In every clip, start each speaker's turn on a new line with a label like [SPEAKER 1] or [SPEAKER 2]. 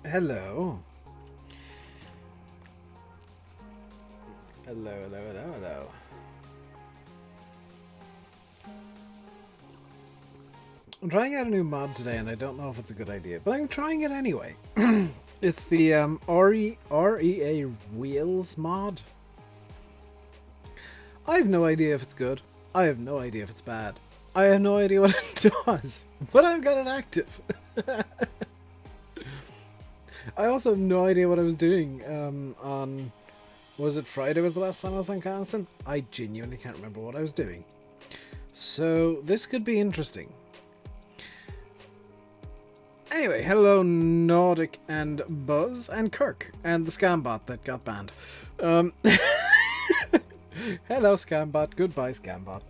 [SPEAKER 1] Hello. Hello, hello, hello, hello. I'm trying out a new mod today and I don't know if it's a good idea, but I'm trying it anyway. It's the REA Wheels mod. I have no idea if it's good. I have no idea if it's bad. I have no idea what it does, but I've got it active. I also have no idea what I was doing on... Was it Friday was the last time I was on Calmsden? I genuinely can't remember what I was doing. So this could be interesting. Anyway, hello Nordic and Buzz and Kirk and the Scambot that got banned. Hello Scambot, goodbye Scambot.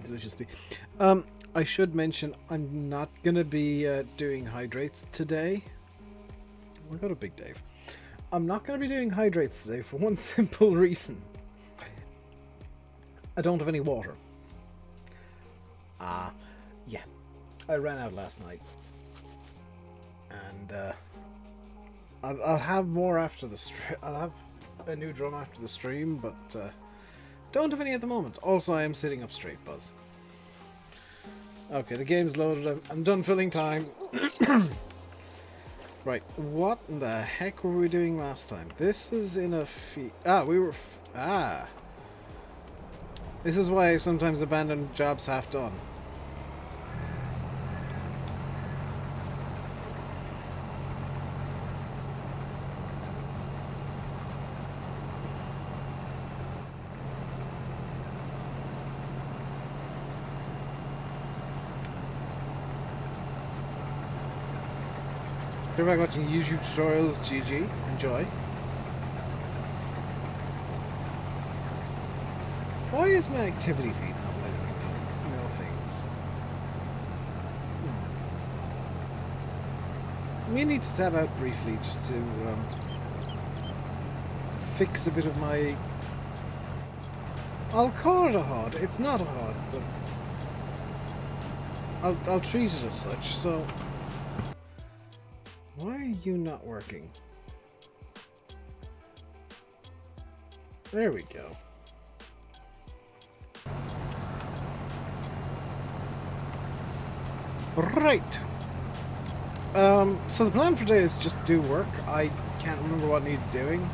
[SPEAKER 1] Delicious tea. I should mention I'm not gonna be doing hydrates today. We got a big Dave. I'm not gonna be doing hydrates today for one simple reason. I don't have any water. Yeah. I ran out last night. And I'll have more after the stream. I'll have a new drum after the stream, but don't have any at the moment. Also, I am sitting up straight, Buzz. Okay, the game's loaded. I'm done filling time. Right, what in the heck were we doing last time? This is in a This is why I sometimes abandon jobs half done. If you're back watching YouTube tutorials, GG, enjoy. Why is my activity feed not letting me know things? We need to tab out briefly just to fix a bit of my... I'll call it a HUD. It's not a HUD, but I'll treat it as such, so... Why are you not working? There we go. Right. So the plan for today is just do work. I can't remember what needs doing.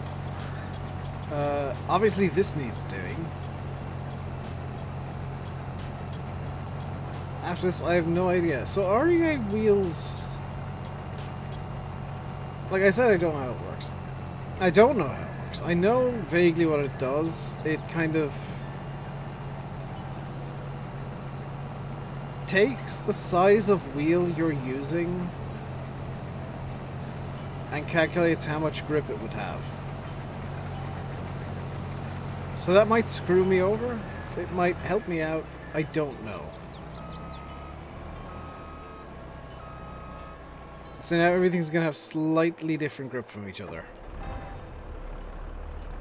[SPEAKER 1] Obviously this needs doing. After this, I have no idea. So REA Wheels... Like I said, I don't know how it works. I don't know how it works. I know vaguely what it does. It kind of... takes the size of wheel you're using and calculates how much grip it would have. So that might screw me over. It might help me out. I don't know. So now everything's gonna have slightly different grip from each other.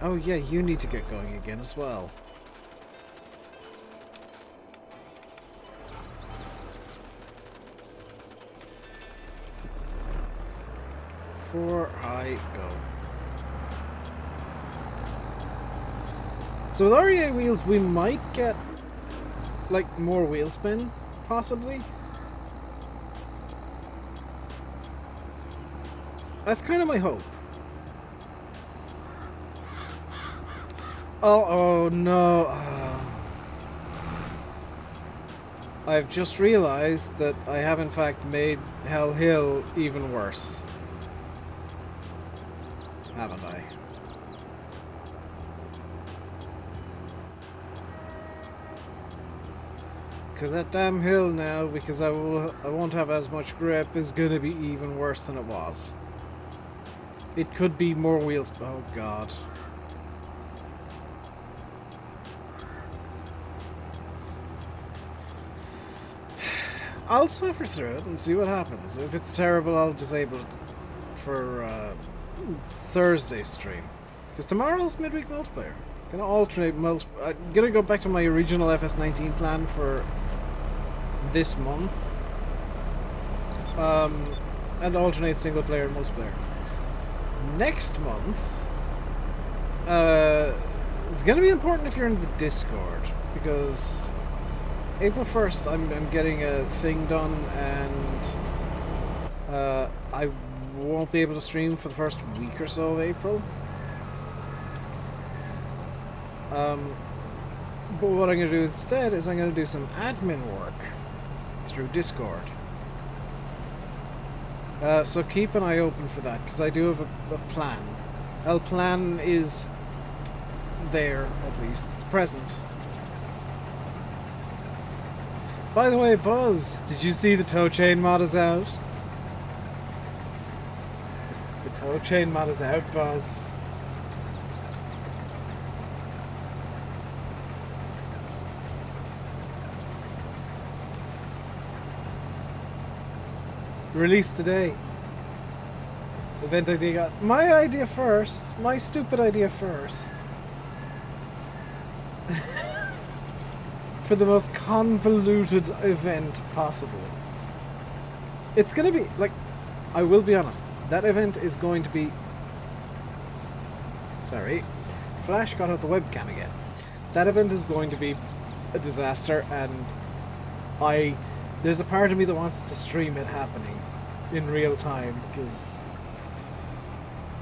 [SPEAKER 1] Oh yeah, you need to get going again as well. Before I go. So with REA wheels, we might get like more wheel spin, possibly. That's kind of my hope. Oh no. I've just realized that I have in fact made Hell Hill even worse. Haven't I? Because that damn hill now, because I won't have as much grip, is going to be even worse than it was. It could be more wheels. Oh god. I'll suffer through it and see what happens. If it's terrible, I'll disable it for Thursday stream. Because tomorrow's midweek multiplayer. Gonna alternate I'm gonna go back to my original FS19 plan for this month. And alternate single player and multiplayer. Next month, it's gonna be important if you're in the Discord, because April 1st I'm getting a thing done, and I won't be able to stream for the first week or so of April. But what I'm going to do instead is I'm going to do some admin work through Discord. So keep an eye open for that, because I do have a plan. El plan is there, at least. It's present. By the way, Buzz, did you see the tow chain mod is out? The tow chain mod is out, Buzz. Released today. Event idea got... My idea first. My stupid idea first. For the most convoluted event possible. It's gonna be, like... I will be honest. That event is going to be... Sorry. Flash got out the webcam again. That event is going to be a disaster, and there's a part of me that wants to stream it happening in real time, because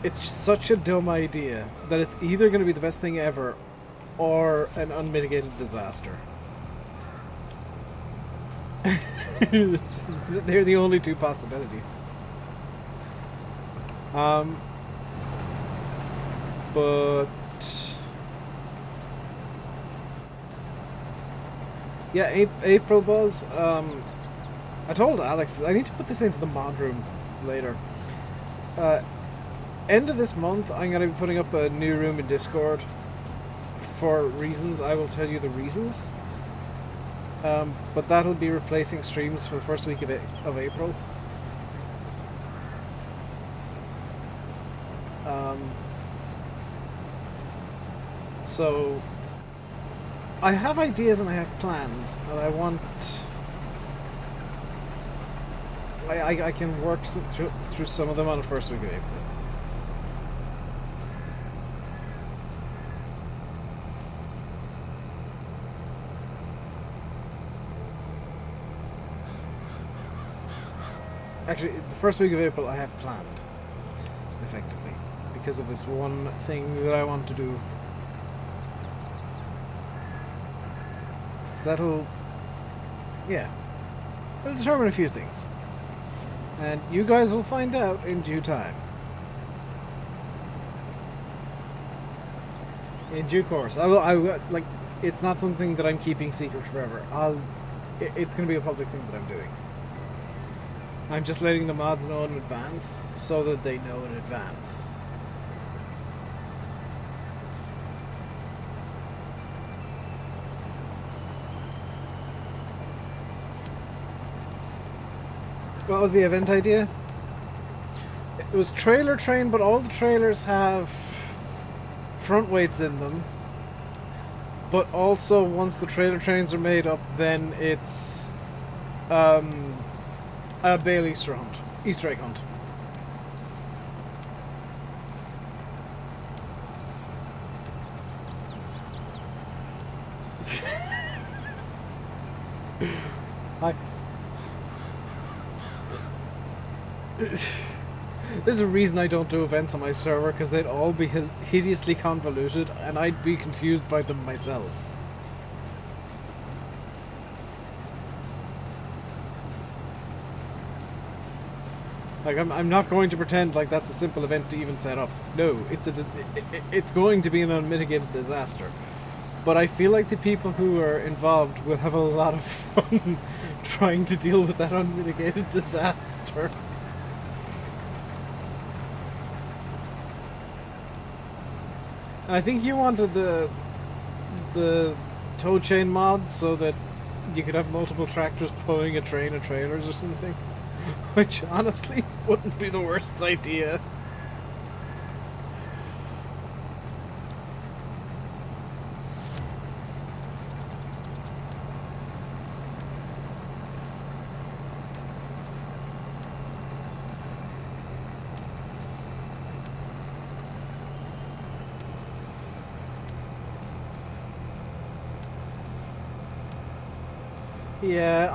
[SPEAKER 1] it's such a dumb idea that it's either going to be the best thing ever or an unmitigated disaster. They're the only two possibilities. But yeah, April Buzz. I told Alex I need to put this into the mod room later. End of this month, I'm going to be putting up a new room in Discord for reasons. I will tell you the reasons. But that'll be replacing streams for the first week of April. So I have ideas and I have plans, and I want... I can work through some of them on the first week of April. Actually, the first week of April I have planned, effectively, because of this one thing that I want to do. So that'll determine a few things. And you guys will find out in due time. In due course. I will, like, it's not something that I'm keeping secret forever. It's going to be a public thing that I'm doing. I'm just letting the mods know in advance, so that they know in advance. What was the event idea? It was trailer train, but all the trailers have front weights in them. But also, once the trailer trains are made up, then it's a Bale Easter egg hunt. There's a reason I don't do events on my server, because they'd all be hideously convoluted, and I'd be confused by them myself. Like, I'm not going to pretend like that's a simple event to even set up. No, it's going to be an unmitigated disaster. But I feel like the people who are involved will have a lot of fun trying to deal with that unmitigated disaster. And I think you wanted the tow chain mod so that you could have multiple tractors pulling a train of trailers or something. Which honestly wouldn't be the worst idea. Yeah,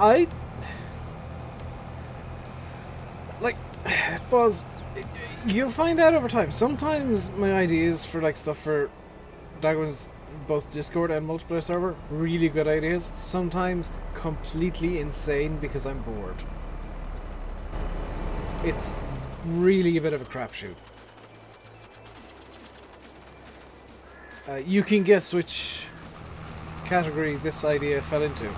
[SPEAKER 1] like, Buzz, you'll find out over time. Sometimes my ideas for like stuff for Dagman's both Discord and multiplayer server, really good ideas. Sometimes completely insane because I'm bored. It's really a bit of a crapshoot. You can guess which category this idea fell into.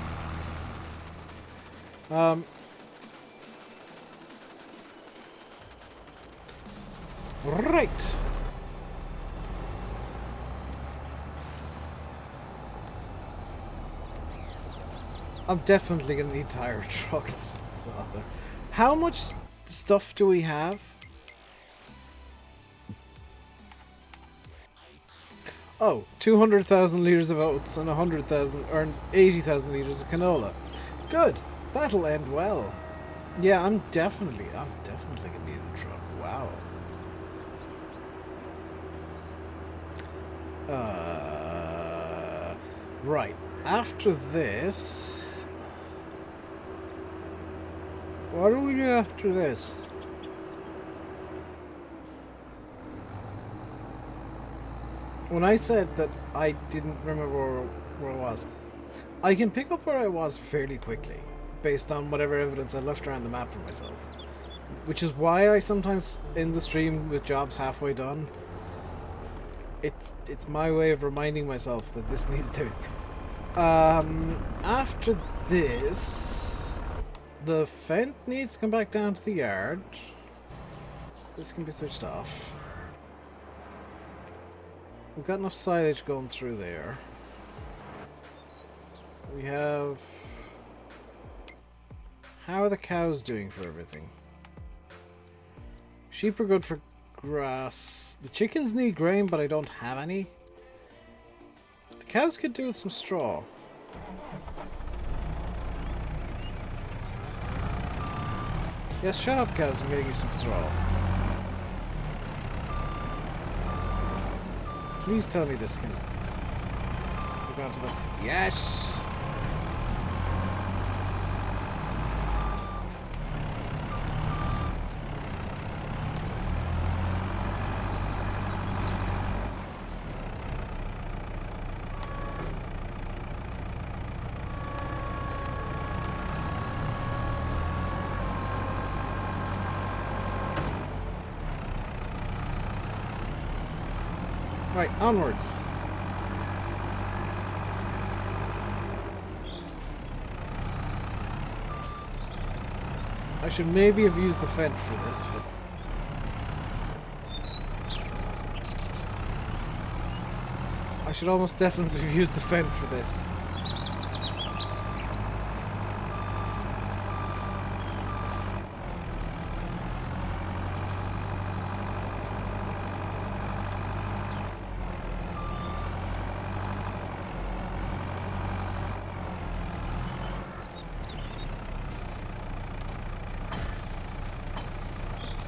[SPEAKER 1] Right. I'm definitely gonna need tire trucks. How much stuff do we have? Oh, 200,000 litres of oats and 100,000 or 80,000 litres of canola. Good. That'll end well. Yeah, I'm definitely gonna need a truck. Wow. Right. After this, what do we do after this? When I said that I didn't remember where I was, I can pick up where I was fairly quickly, based on whatever evidence I left around the map for myself. Which is why I sometimes end the stream with jobs halfway done. It's my way of reminding myself that this needs doing. After this, the Fent needs to come back down to the yard. This can be switched off. We've got enough silage going through there. We have... How are the cows doing for everything? Sheep are good for grass. The chickens need grain, but I don't have any. The cows could do with some straw. Yes, shut up, cows. I'm getting you some straw. Please tell me this can go down to the... Yes! Right, onwards. I should maybe have used the Fent for this, but... I should almost definitely have used the Fent for this.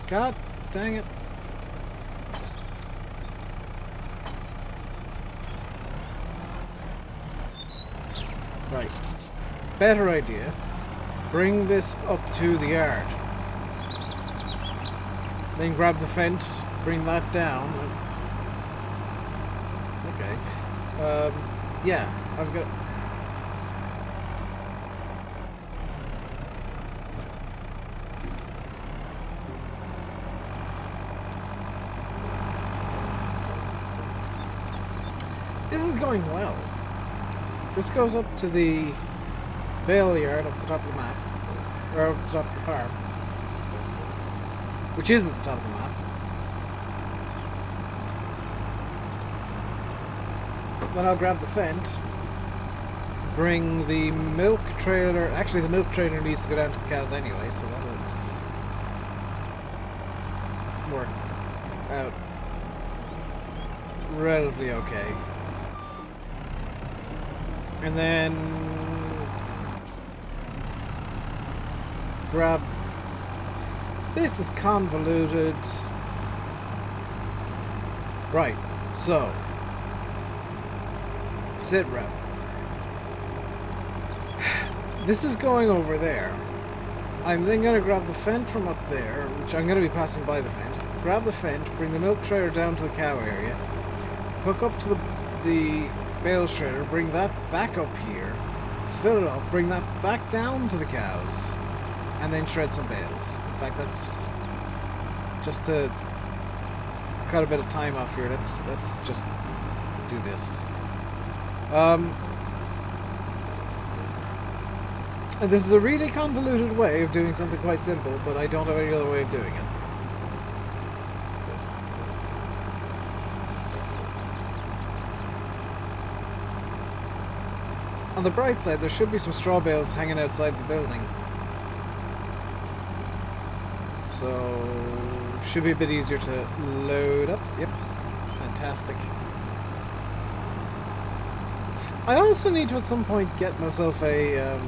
[SPEAKER 1] God dang it. Right. Better idea. Bring this up to the yard. Then grab the Fent, bring that down. Okay. Yeah, I'm gonna... This is going well. This goes up to the bale yard up the top of the map, or up the top of the farm, which is at the top of the map. Then I'll grab the Fent, bring the milk trailer. Actually, the milk trailer needs to go down to the cows anyway, so that'll work out relatively okay. And then grab... This is convoluted. Right, so sit rep. this is going over there. I'm then going to grab the fent from up there, which I'm going to be passing by the fent. Grab the fent, bring the milk shredder down to the cow area, hook up to the bale shredder, bring that back up here, fill it up, bring that back down to the cows, and then shred some bales. In fact, that's just to cut a bit of time off here. Let's just do this. And this is a really convoluted way of doing something quite simple, but I don't have any other way of doing it. On the bright side, there should be some straw bales hanging outside the building. So, should be a bit easier to load up. Yep, fantastic. I also need to at some point get myself a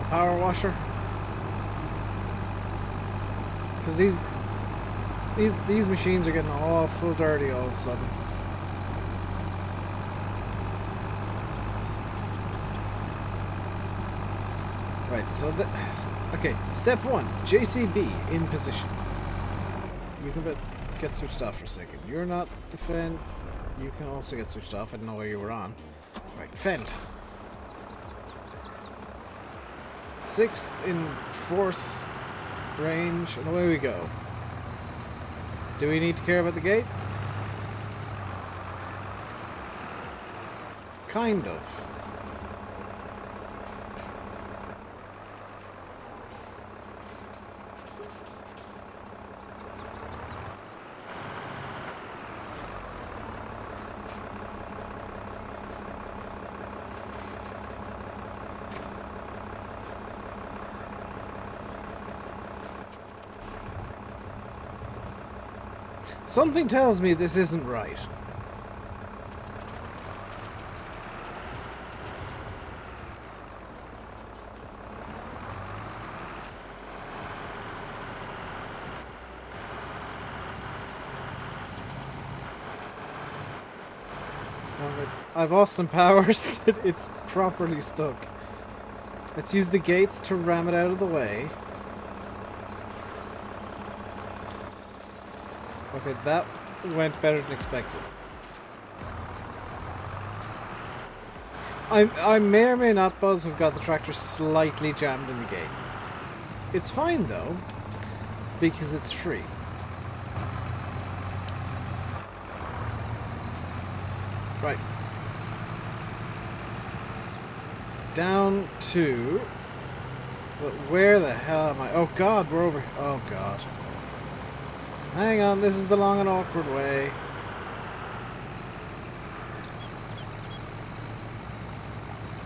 [SPEAKER 1] power washer. Because these machines are getting awful dirty all of a sudden. Right, so okay, step 1, JCB in position. You can get switched off for a second. You're not the fent. You can also get switched off. I didn't know where you were on. Right, fent. 6th in 4th range, and away we go. Do we need to care about the gate? Kind of. Something tells me this isn't right. I've lost some powers. It's properly stuck. Let's use the gates to ram it out of the way. Okay, that went better than expected. I may or may not, Buzz, have got the tractor slightly jammed in the gate. It's fine, though, because it's free. Right. Down to... But where the hell am I? Oh, God, we're over... Oh, God. Hang on, this is the long and awkward way.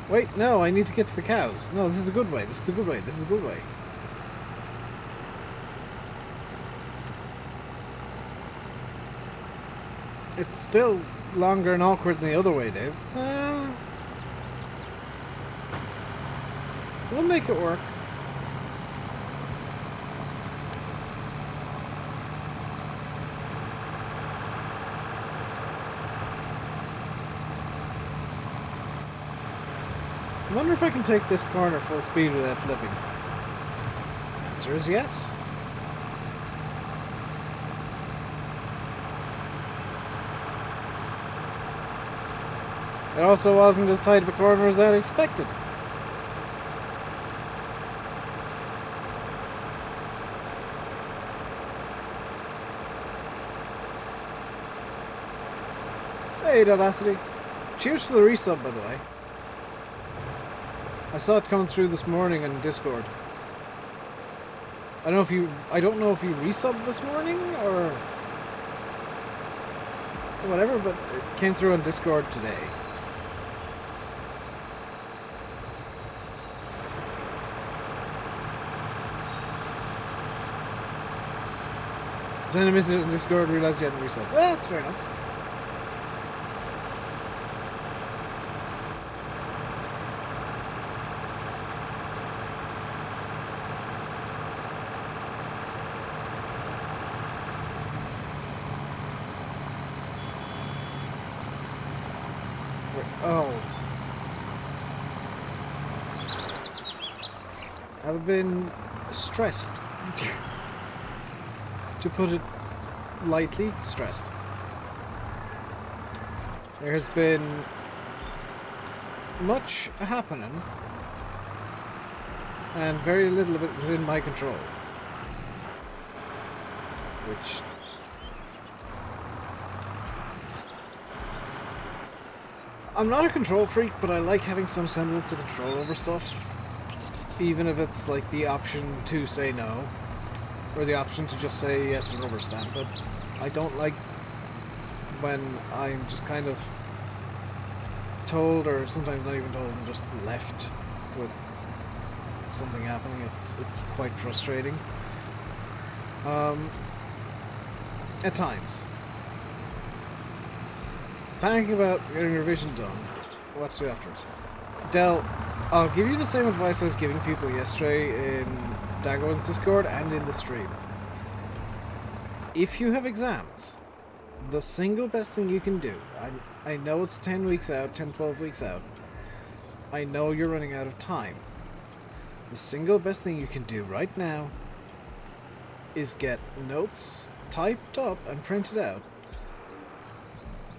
[SPEAKER 1] Wait, no, I need to get to the cows. No, this is a good way. This is the good way. This is the good way. It's still longer and awkward than the other way, Dave. We'll make it work. I wonder if I can take this corner full speed without flipping. Answer is yes. It also wasn't as tight of a corner as I expected. Hey, Davacity. Cheers for the resub, by the way. I saw it coming through this morning on Discord. I don't know if you resubbed this morning or whatever, but it came through on Discord today. Sent a message on Discord, realized you hadn't resubbed. Well, that's fair enough. I've been stressed. To put it lightly, stressed. There has been much happening, and very little of it within my control. Which... I'm not a control freak, but I like having some semblance of control over stuff. Even if it's like the option to say no, or the option to just say yes and rubber stamp it. I don't like when I'm just kind of told, or sometimes not even told, and just left with something happening. It's quite frustrating. At times. Panicking about getting revision done. What to do afterwards? Del, I'll give you the same advice I was giving people yesterday in Dagon's Discord and in the stream. If you have exams, the single best thing you can do, I know it's 10 weeks out, 10, 12 weeks out. I know you're running out of time. The single best thing you can do right now is get notes typed up and printed out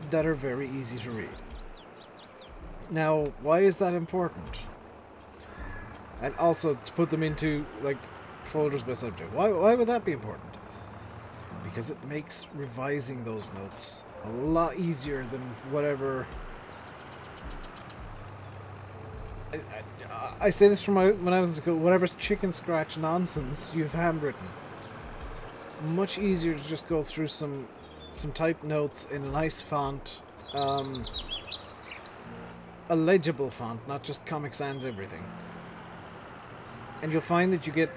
[SPEAKER 1] that are very easy to read. Now, why is that important? And also to put them into like folders by subject. Why would that be important? Because it makes revising those notes a lot easier than whatever... I say this from when I was in school, whatever chicken scratch nonsense you've handwritten. Much easier to just go through some typed notes in a nice font, a legible font, not just Comic Sans everything. And you'll find that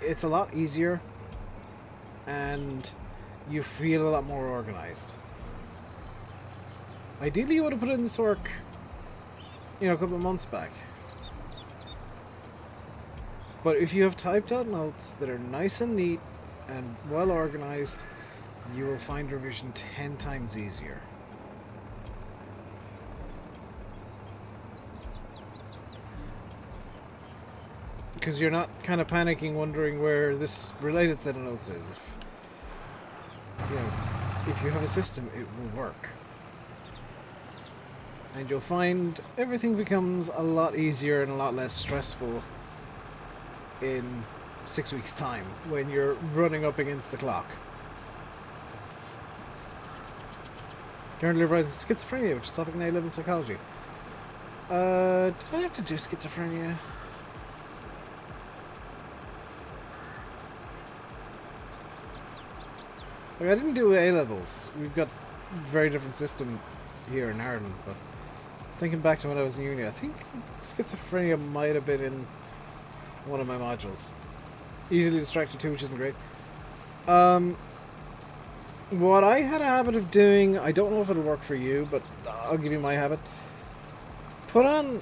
[SPEAKER 1] it's a lot easier, and you feel a lot more organized. Ideally, you would have put in this work, a couple of months back. But if you have typed out notes that are nice and neat and well organized, you will find revision 10 times easier. Because you're not kind of panicking, wondering where this related set of notes is. If you have a system, it will work. And you'll find everything becomes a lot easier and a lot less stressful in 6 weeks' time when you're running up against the clock. Currently revising schizophrenia, which is topic in A-level psychology. Did I have to do schizophrenia? Like, I didn't do A-levels. We've got a very different system here in Ireland, but thinking back to when I was in uni, I think schizophrenia might have been in one of my modules. Easily distracted too, which isn't great. What I had a habit of doing, I don't know if it'll work for you, but I'll give you my habit. Put on,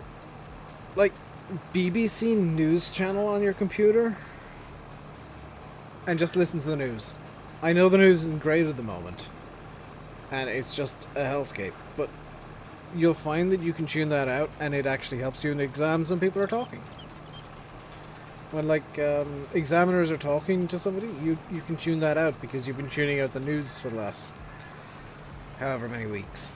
[SPEAKER 1] like, BBC News channel on your computer and just listen to the news. I know the news isn't great at the moment, and it's just a hellscape, but you'll find that you can tune that out, and it actually helps you in exams when people are talking. When, like, examiners are talking to somebody, you can tune that out because you've been tuning out the news for the last however many weeks.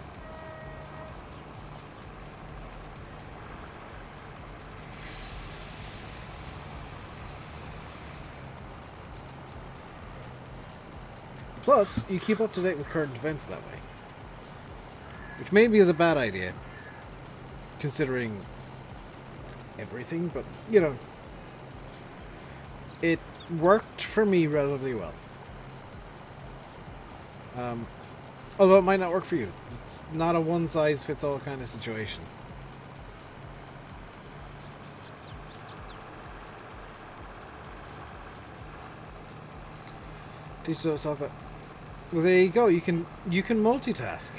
[SPEAKER 1] Plus, you keep up to date with current events that way. Which maybe is a bad idea, considering everything, but, it worked for me relatively well. Although it might not work for you. It's not a one-size-fits-all kind of situation. Teach those talk about. Well, there you go. You can multitask.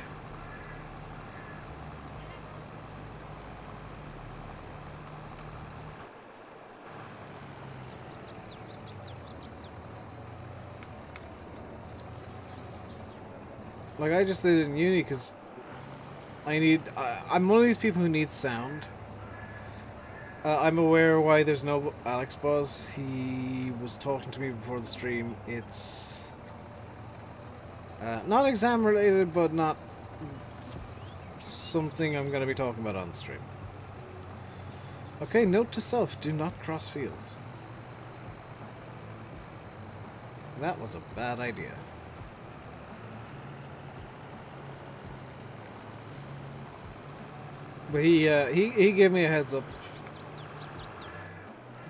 [SPEAKER 1] Like, I just did it in uni because I'm one of these people who needs sound. I'm aware why there's no Alex Buzz. He was talking to me before the stream. It's not exam related, but not something I'm going to be talking about on the stream. Okay, note to self, do not cross fields. That was a bad idea. But he gave me a heads up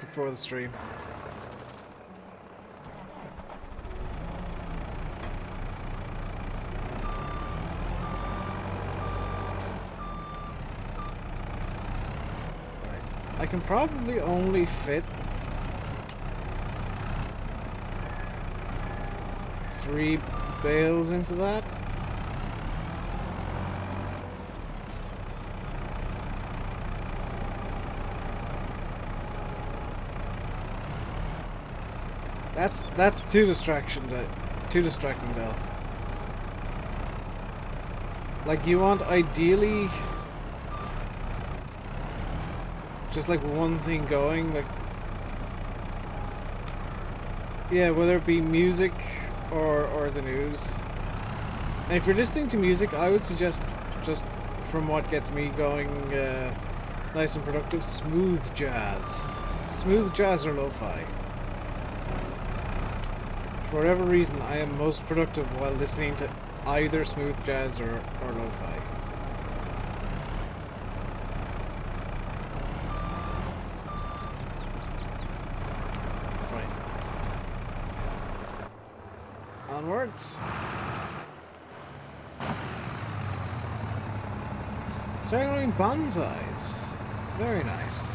[SPEAKER 1] before the stream. I can probably only fit 3 bales into that. That's too distracting, Del. Like, you want ideally just like one thing going, like, yeah, whether it be music or the news. And if you're listening to music, I would suggest, just from what gets me going nice and productive, smooth jazz. Smooth jazz or lo-fi. For whatever reason, I am most productive while listening to either smooth jazz or lo-fi. Onwards. Starting doing bonsais. Very nice.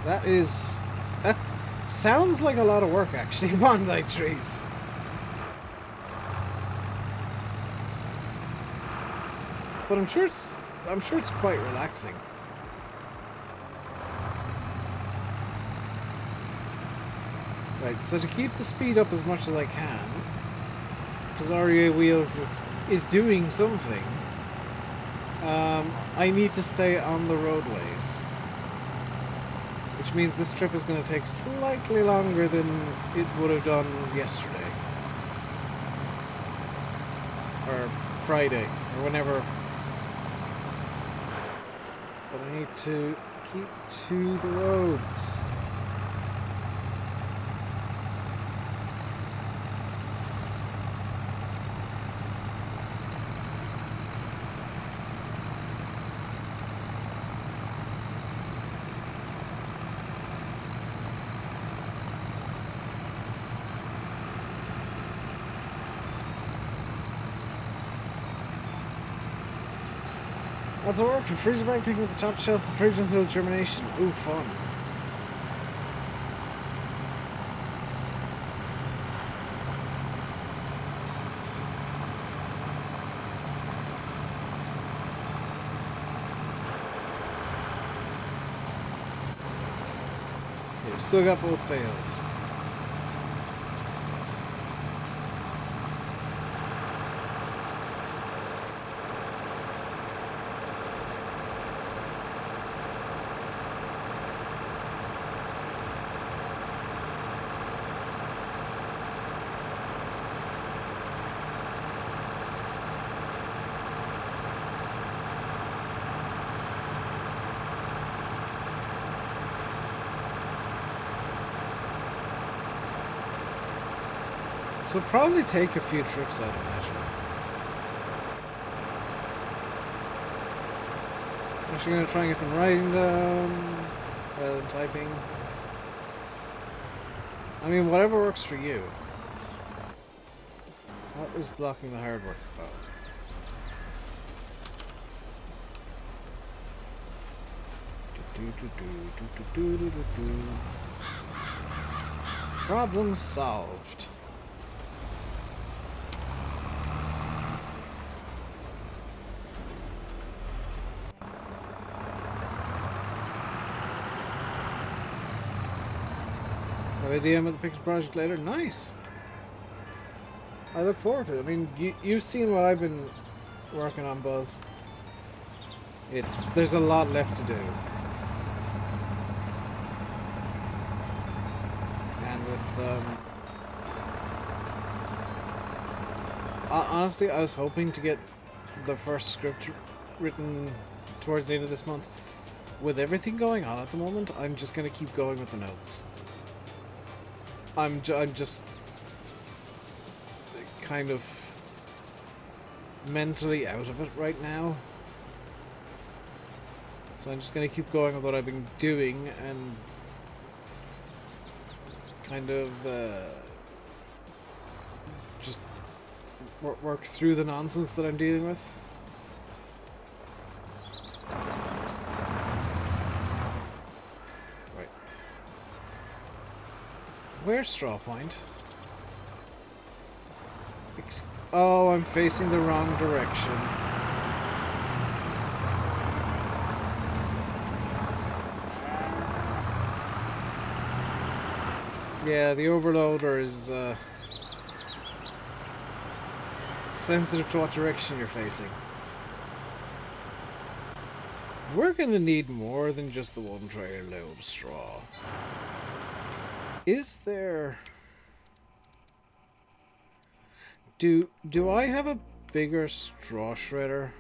[SPEAKER 1] That sounds like a lot of work, actually. Bonsai trees. But I'm sure it's quite relaxing. Right, so to keep the speed up as much as I can, because REA Wheels is doing something, I need to stay on the roadways. Which means this trip is going to take slightly longer than it would have done yesterday. Or Friday, or whenever. But I need to keep to the roads. How's it working? Freezer bag taking the top shelf of the fridge until germination. Ooh, fun. Okay, we've still got both bales. So probably take a few trips, I'd imagine. Actually going to try and get some writing down rather than typing. I mean, whatever works for you. What is blocking the hard work about? Problem solved. DM at the Picture Project later. Nice. I look forward to it. I mean, you've seen what I've been working on, Buzz. There's a lot left to do. And with honestly, I was hoping to get the first script written towards the end of this month. With everything going on at the moment, I'm just gonna keep going with the notes. I'm just kind of mentally out of it right now. So I'm just going to keep going with what I've been doing and kind of just work through the nonsense that I'm dealing with. Right. Where's Straw Point? Oh, I'm facing the wrong direction. Yeah, the overloader is sensitive to what direction you're facing. We're gonna need more than just the one trailer load of straw. Is there... Do I have a bigger straw shredder?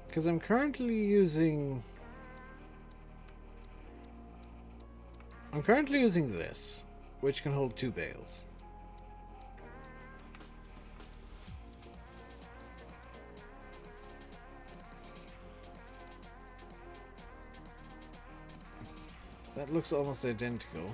[SPEAKER 1] Because I'm currently using... this, which can hold 2 bales. That looks almost identical.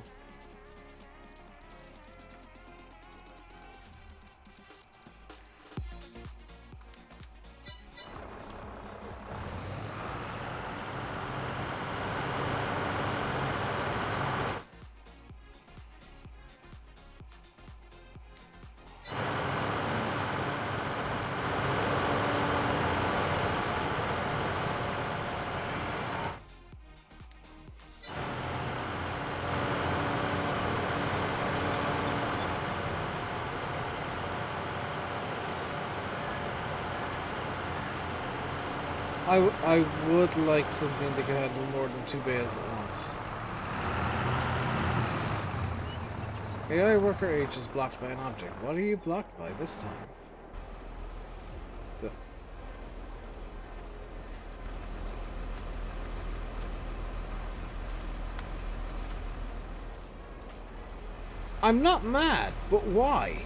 [SPEAKER 1] I would like something that can handle more than 2 bales at once. AI worker H is blocked by an object. What are you blocked by this time? I'm not mad, but why?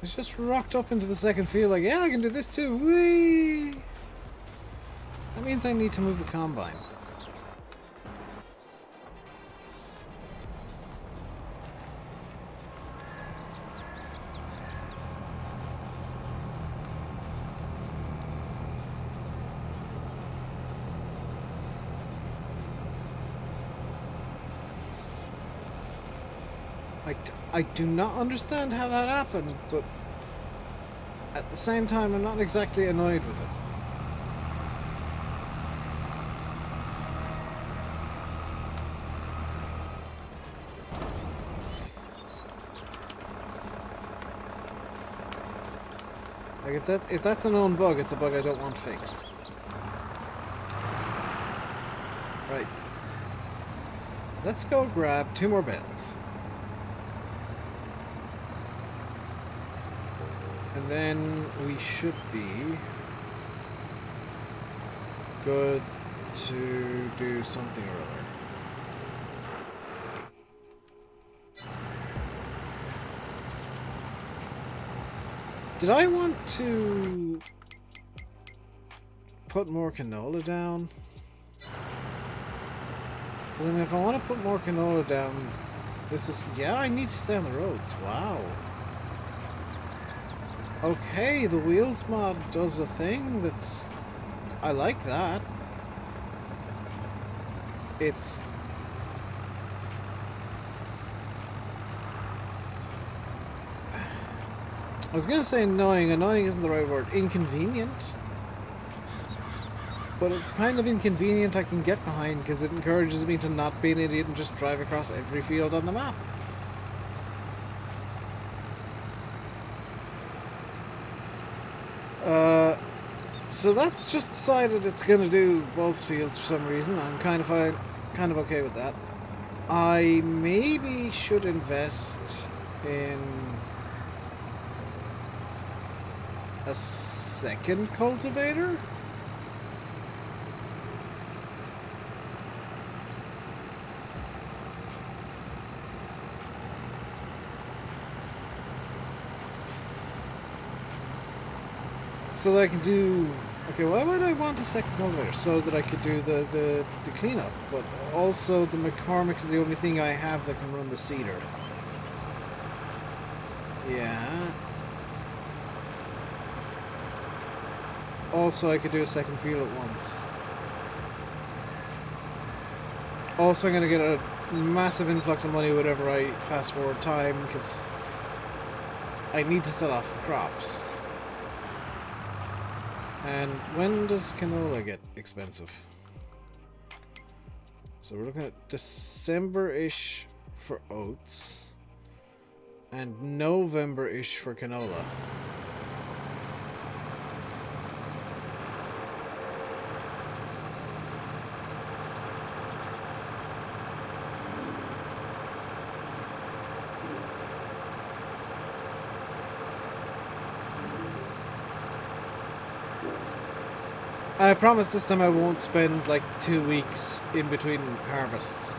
[SPEAKER 1] It's just rocked up into the second field like, yeah, I can do this too. Whee! That means I need to move the combine. I do not understand how that happened, but at the same time, I'm not exactly annoyed with it. Like if that's a known bug, it's a bug I don't want fixed. Right. Let's go grab 2 more bales. And then we should be good to do something or other. Did I want to put more canola down? Because I mean, if I want to put more canola down, this is... Yeah, I need to stay on the roads. Wow. Okay, the wheels mod does a thing that's... I like that. It's... I was gonna say annoying. Annoying isn't the right word. Inconvenient. But it's kind of inconvenient I can get behind because it encourages me to not be an idiot and just drive across every field on the map. So that's just decided it's going to do both fields for some reason. I'm kind of okay with that. I maybe should invest in a second cultivator. So that I can do... Okay, why would I want a second cultivator? So that I could do the cleanup. But also the McCormick is the only thing I have that can run the seeder. Yeah. Also, I could do a second field at once. Also, I'm going to get a massive influx of money whenever I fast forward time, because I need to sell off the crops. And when does canola get expensive? So we're looking at December-ish for oats and November-ish for canola. And I promise this time I won't spend like 2 weeks in between harvests.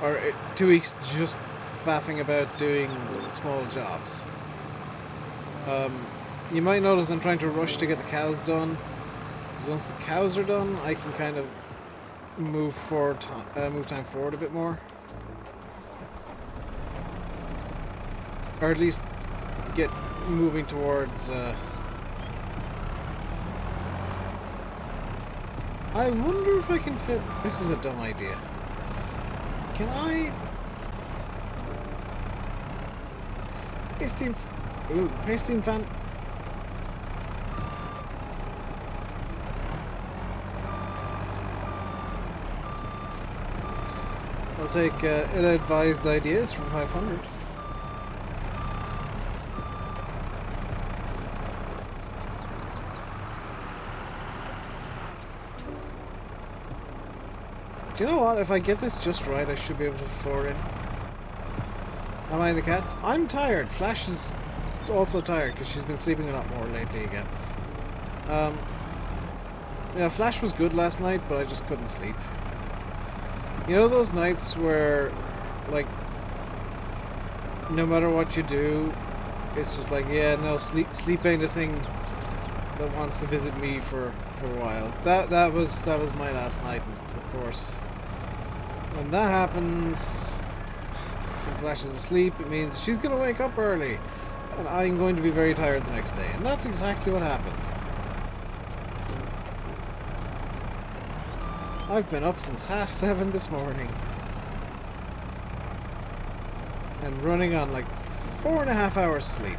[SPEAKER 1] Or 2 weeks just faffing about doing small jobs. You might notice I'm trying to rush to get the cows done. Because once the cows are done, I can kind of move time forward a bit more. Or at least get moving towards... I wonder if I can fit... This is a dumb idea. Can I... Hey, Steam... Ooh, hey, Steam fan. I'll take ill-advised ideas for 500. Do you know what? If I get this just right, I should be able to afford it. Am I the cats? I'm tired. Flash is also tired because she's been sleeping a lot more lately again. Yeah, Flash was good last night, but I just couldn't sleep. You know those nights where, like, no matter what you do, it's just like, yeah, no, sleep ain't a thing that wants to visit me for a while. That was my last night, of course. When that happens, when Flash is asleep, it means she's going to wake up early. And I'm going to be very tired the next day. And that's exactly what happened. I've been up since 7:30 this morning. And running on like 4.5 hours sleep.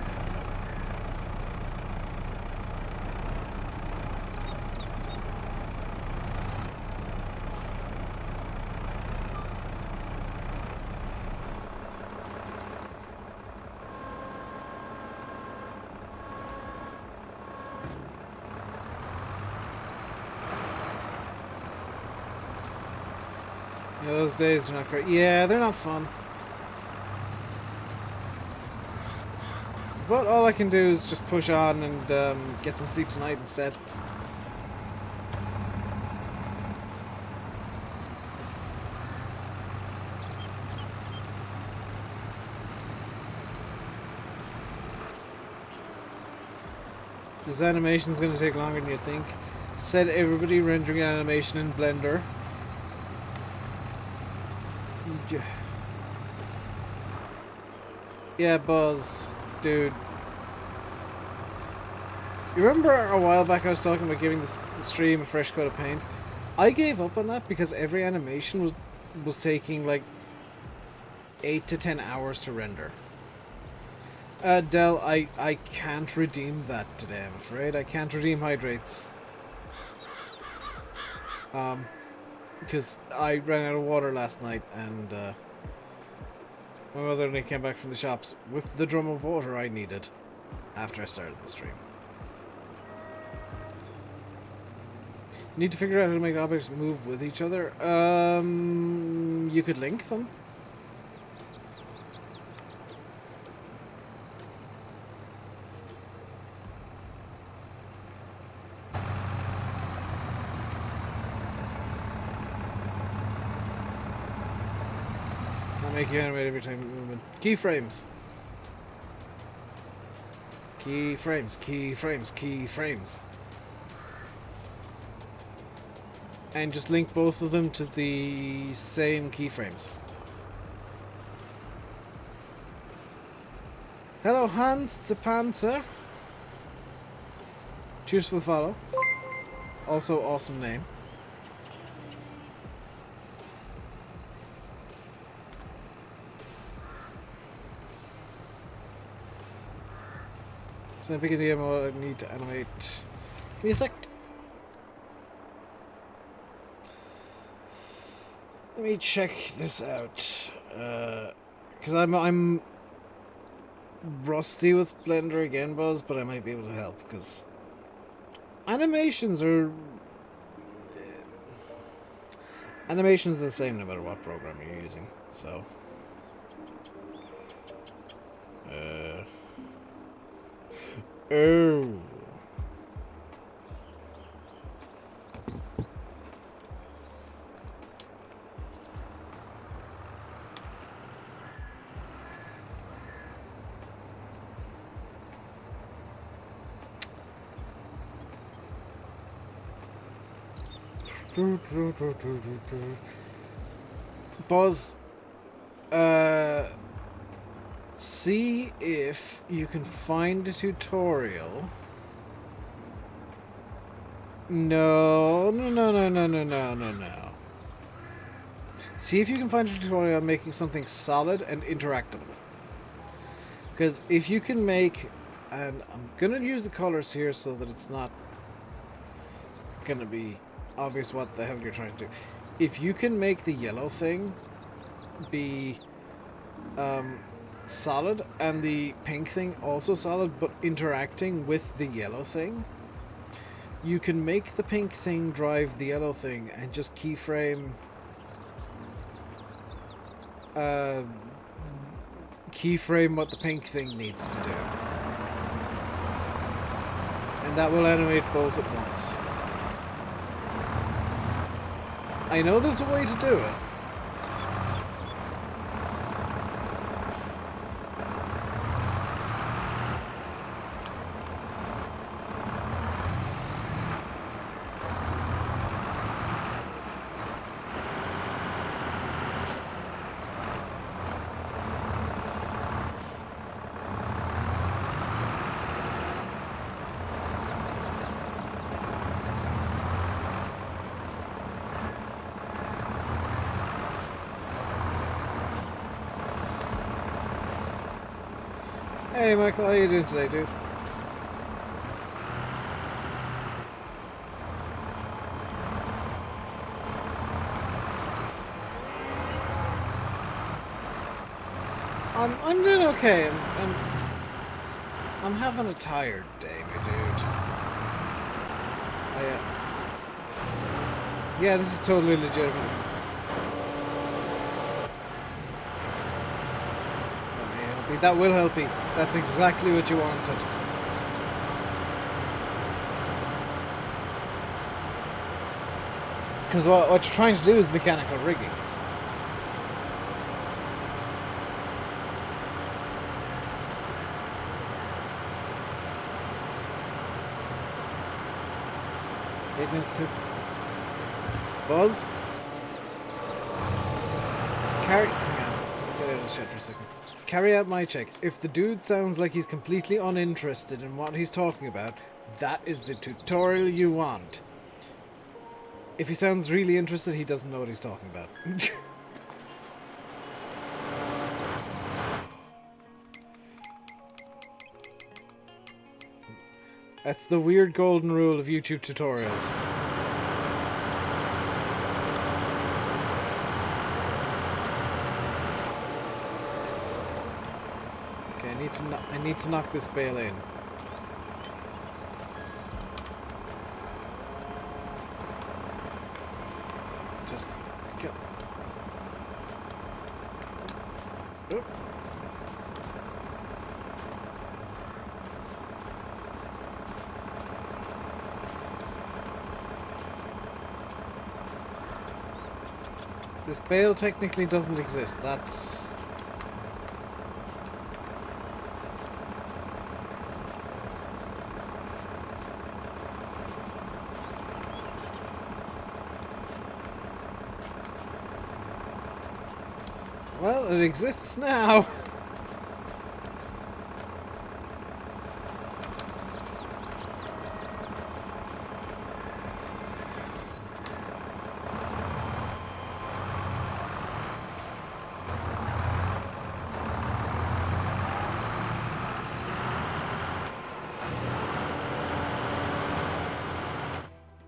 [SPEAKER 1] Yeah, those days are not great. Yeah, they're not fun. But all I can do is just push on and get some sleep tonight instead. This animation's going to take longer than you think. Said everybody rendering animation in Blender. Yeah, Buzz, dude. You remember a while back I was talking about giving the stream a fresh coat of paint? I gave up on that because every animation was taking like 8 to 10 hours to render. Del, I can't redeem that today, I'm afraid. I can't redeem hydrates. Because I ran out of water last night and my mother only came back from the shops with the drum of water I needed after I started the stream. Need to figure out how to make objects move with each other. You could link them. Not make you animate every time movement. Keyframes. Keyframes, keyframes, keyframes. And just link both of them to the same keyframes. Hello, Hans Zepanzer. Cheers for the follow. Also, awesome name. So I'm picking the ammo I need to animate. Give me a sec. Let me check this out. Because I'm rusty with Blender again, Buzz, but I might be able to help because animations are the same no matter what program you're using. So. Oh. Buzz, see if you can find a tutorial. No. See if you can find a tutorial on making something solid and interactable. Because if you can make, and I'm gonna use the colors here so that it's not gonna be obvious what the hell you're trying to do. If you can make the yellow thing be solid and the pink thing also solid but interacting with the yellow thing, you can make the pink thing drive the yellow thing and just keyframe what the pink thing needs to do. And that will animate both at once. I know there's a way to do it. Hey Michael, how you doing today, dude? I'm doing okay. I'm having a tired day, my dude. Yeah, this is totally legitimate. That will help you. That's exactly what you wanted. Because what you're trying to do is mechanical rigging. It needs to... Buzz? Hang on. Get out of the shit for a second. Carry out my check. If the dude sounds like he's completely uninterested in what he's talking about, that is the tutorial you want. If he sounds really interested, he doesn't know what he's talking about. That's the weird golden rule of YouTube tutorials. I need to knock this bale in. Oop. This bale technically doesn't exist. That's... well, it exists now.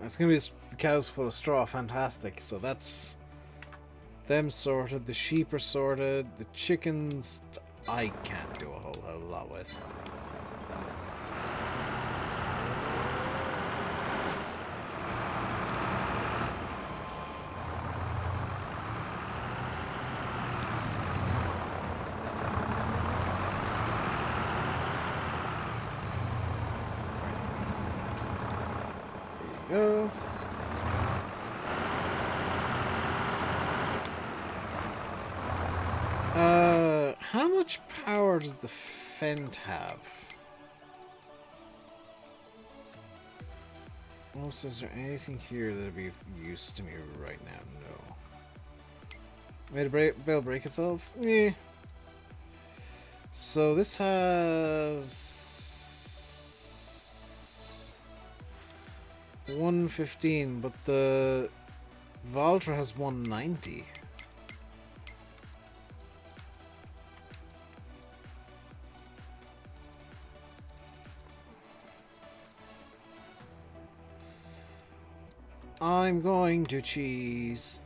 [SPEAKER 1] It's gonna be cows full of straw, fantastic. So that's them sorted, the sheep are sorted, the chickens I can't do a whole hell of a lot with. Go. How much power does the Fent have? Also, is there anything here that'd be of use to me right now? No. Made a bale break itself? Yeah. So this has 115, but the Valtra has 190. I'm going to cheese.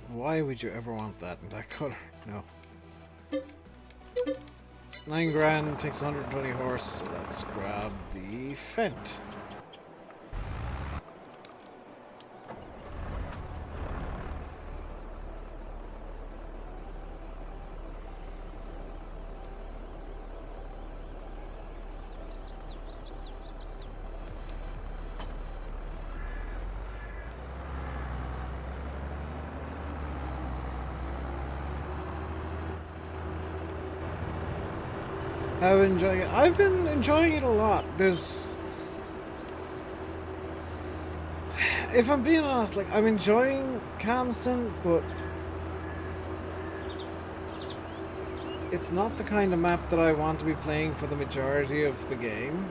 [SPEAKER 1] Why would you ever want that in that color? No. 9 grand, takes 120 horse, so let's grab the Fent. I've been enjoying it a lot. There's... if I'm being honest, like, I'm enjoying Calmsden, but it's not the kind of map that I want to be playing for the majority of the game.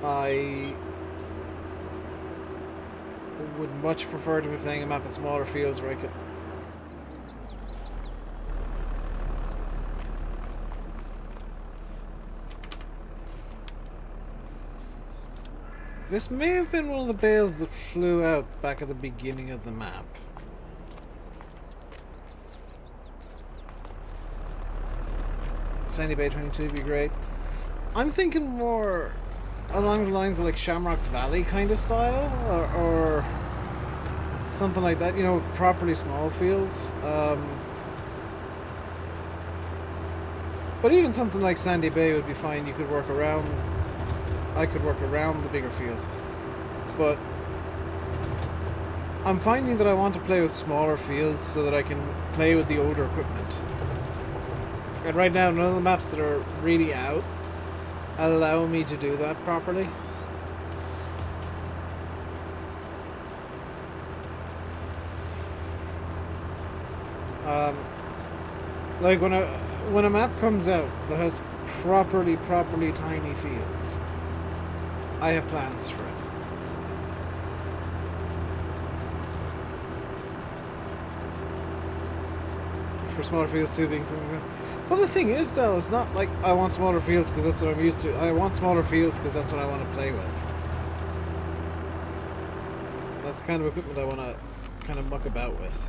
[SPEAKER 1] I would much prefer to be playing a map in smaller fields where I could... This may have been one of the bales that flew out back at the beginning of the map. Sandy Bay 22 would be great. I'm thinking more along the lines of like Shamrock Valley kind of style, or something like that, you know, properly small fields. But even something like Sandy Bay would be fine. You could work around... I could work around the bigger fields, but I'm finding that I want to play with smaller fields so that I can play with the older equipment. And right now, none of the maps that are really out allow me to do that properly. Like when a map comes out that has properly tiny fields, I have plans for it. For smaller fields too, being... Well, the thing is, Del, it's not like I want smaller fields because that's what I'm used to. I want smaller fields because that's what I want to play with. That's the kind of equipment I want to kind of muck about with.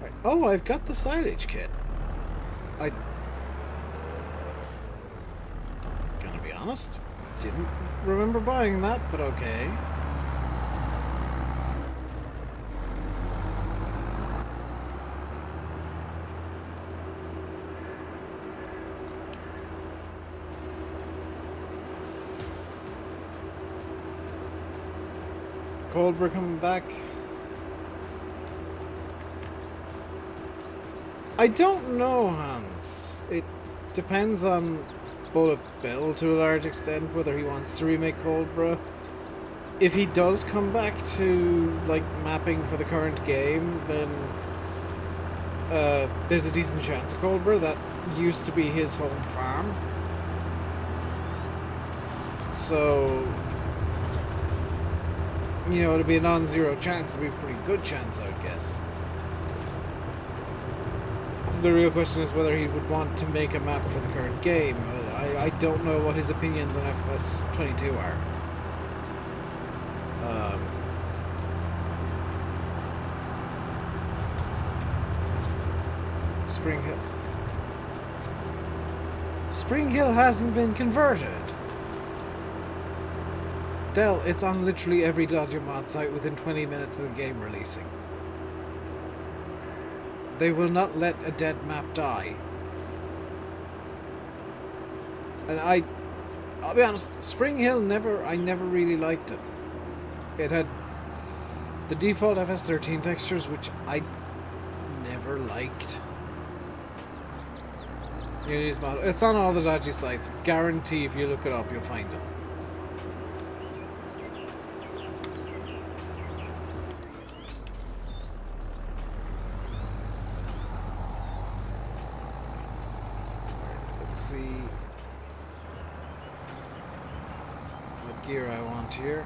[SPEAKER 1] Right. Oh, I've got the silage kit. I... Gonna be honest, didn't remember buying that, but okay. Coldborough coming back. I don't know, Hans. It depends on Bullet Bill to a large extent, whether he wants to remake Coldborough. If he does come back to, like, mapping for the current game, then there's a decent chance of Coldborough. That used to be his home farm. So, you know, it'd be a non-zero chance. It'd be a pretty good chance, I would guess. The real question is whether he would want to make a map for the current game. I don't know what his opinions on FPS 22 are. Spring Hill. Spring Hill hasn't been converted. Dell, it's on literally every Dodger mod site within 20 minutes of the game releasing. They will not let a dead map die. And I'll be honest, Spring Hill I never really liked it. It had the default FS13 textures, which I never liked. Unity's mod. It's on all the dodgy sites. Guarantee if you look it up, you'll find it. Let's see what gear I want here.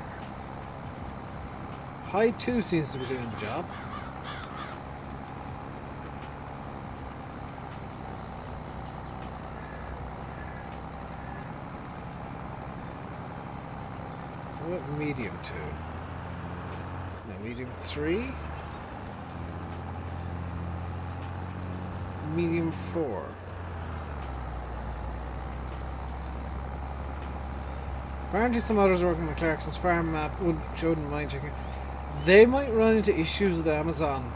[SPEAKER 1] High 2 seems to be doing the job. What medium 2? No, medium 3? Medium 4. Apparently some others working on the Clarkson's farm map shouldn't mind checking. They might run into issues with Amazon,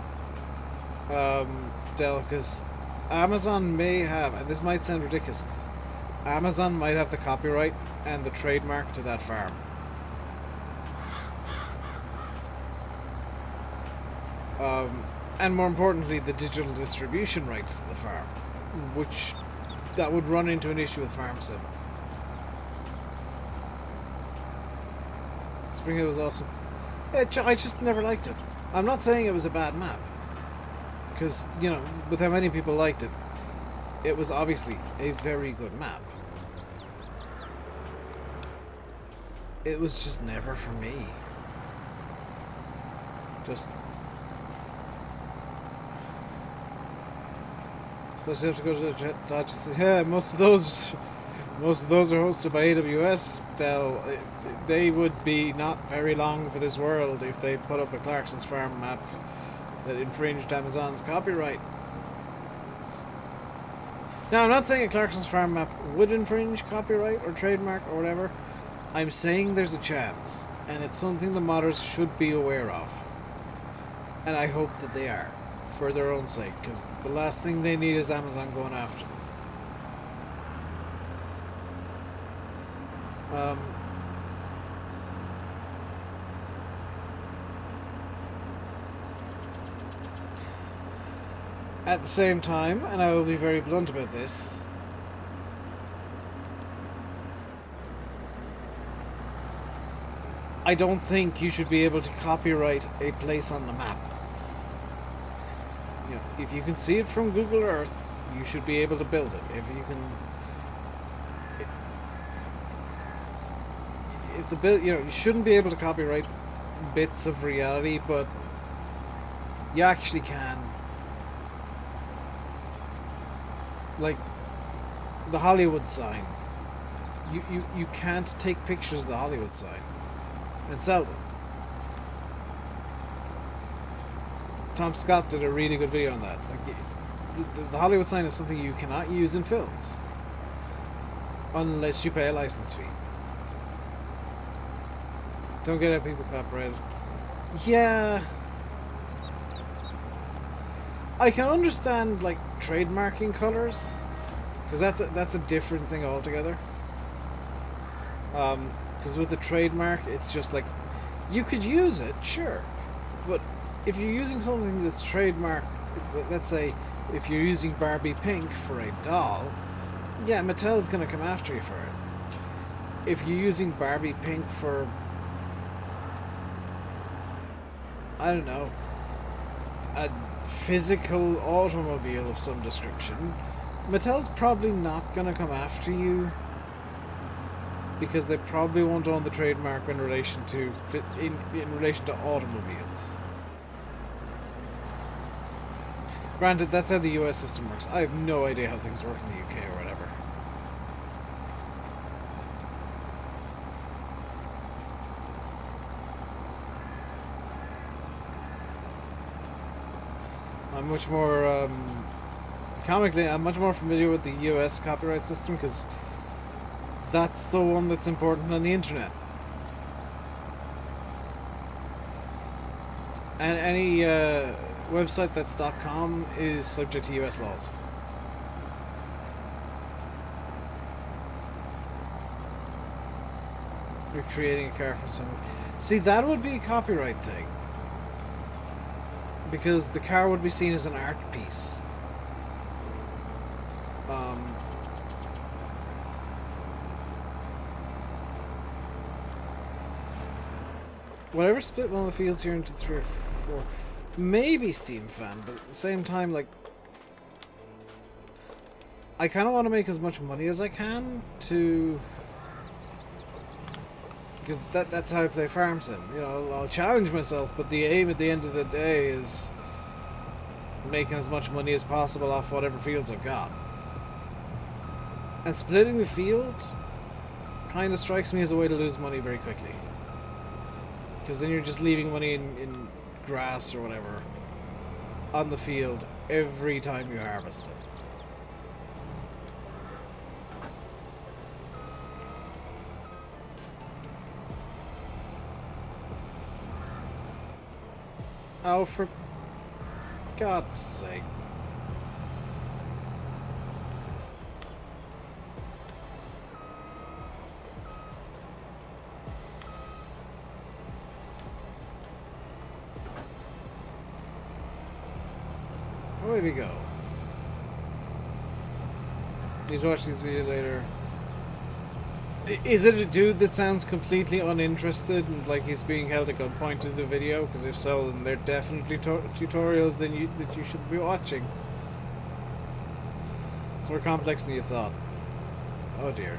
[SPEAKER 1] Del, because Amazon may have, and this might sound ridiculous, Amazon might have the copyright and the trademark to that farm. And more importantly, the digital distribution rights to the farm, which that would run into an issue with FarmSim. Spring Hill was awesome. I just never liked it. I'm not saying it was a bad map, because, you know, with how many people liked it, it was obviously a very good map. It was just never for me. Just... Especially have to go to the Dodge. Yeah, most of those are hosted by AWS. They would be not very long for this world if they put up a Clarkson's Farm map that infringed Amazon's copyright. Now, I'm not saying a Clarkson's Farm map would infringe copyright or trademark or whatever. I'm saying there's a chance, and it's something the modders should be aware of. And I hope that they are, for their own sake, because the last thing they need is Amazon going after them. At the same time, and I will be very blunt about this, I don't think you should be able to copyright a place on the map. You know, if you can see it from Google Earth, you should be able to build it. If you can, if the build, you know, you shouldn't be able to copyright bits of reality, but you actually can. Like the Hollywood sign. You can't take pictures of the Hollywood sign and sell them. Tom Scott did a really good video on that. Like, the Hollywood sign is something you cannot use in films unless you pay a license fee. Don't get people copyrighted. Yeah, I can understand like trademarking colors, because that's a different thing altogether. Because with the trademark, it's just like you could use it, sure, but if you're using something that's trademarked, let's say if you're using Barbie Pink for a doll, yeah, Mattel's gonna come after you for it. If you're using Barbie Pink for, I don't know, a physical automobile of some description, Mattel's probably not gonna come after you, because they probably won't own the trademark in relation to automobiles. Granted, that's how the US system works. I have no idea how things work in the UK or whatever. I'm much more, comically, I'm much more familiar with the US copyright system, because that's the one that's important on the internet. And any website that's .com is subject to US laws. You're creating a car for someone. See, that would be a copyright thing, because the car would be seen as an art piece. Whatever split one of the fields here into 3 or 4, maybe Steam Fan, but at the same time, like, I kind of want to make as much money as I can to, because that's how I play Farm Sim. You know, I'll challenge myself, but the aim at the end of the day is making as much money as possible off whatever fields I've got. And splitting the field kind of strikes me as a way to lose money very quickly, because then you're just leaving money in grass or whatever on the field every time you harvest it. Oh, for God's sake. Away we go. Need to watch these videos later. Is it a dude that sounds completely uninterested and like he's being held at gunpoint to the video? Because if so, then they're definitely tutorials that you should be watching. It's more complex than you thought. Oh dear.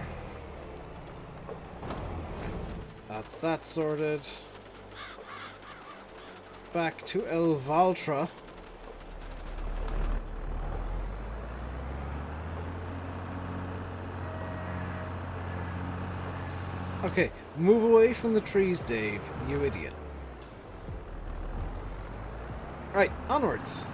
[SPEAKER 1] That's that sorted. Back to El Valtra. Okay, move away from the trees, Dave, you idiot. Right, onwards.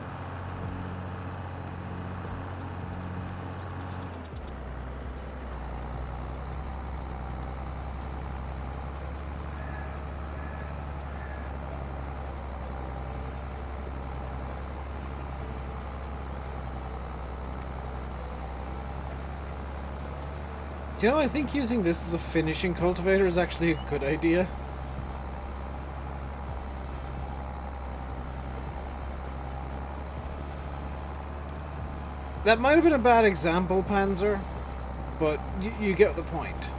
[SPEAKER 1] Do you know, I think using this as a finishing cultivator is actually a good idea. That might have been a bad example, Panzer, but you get the point.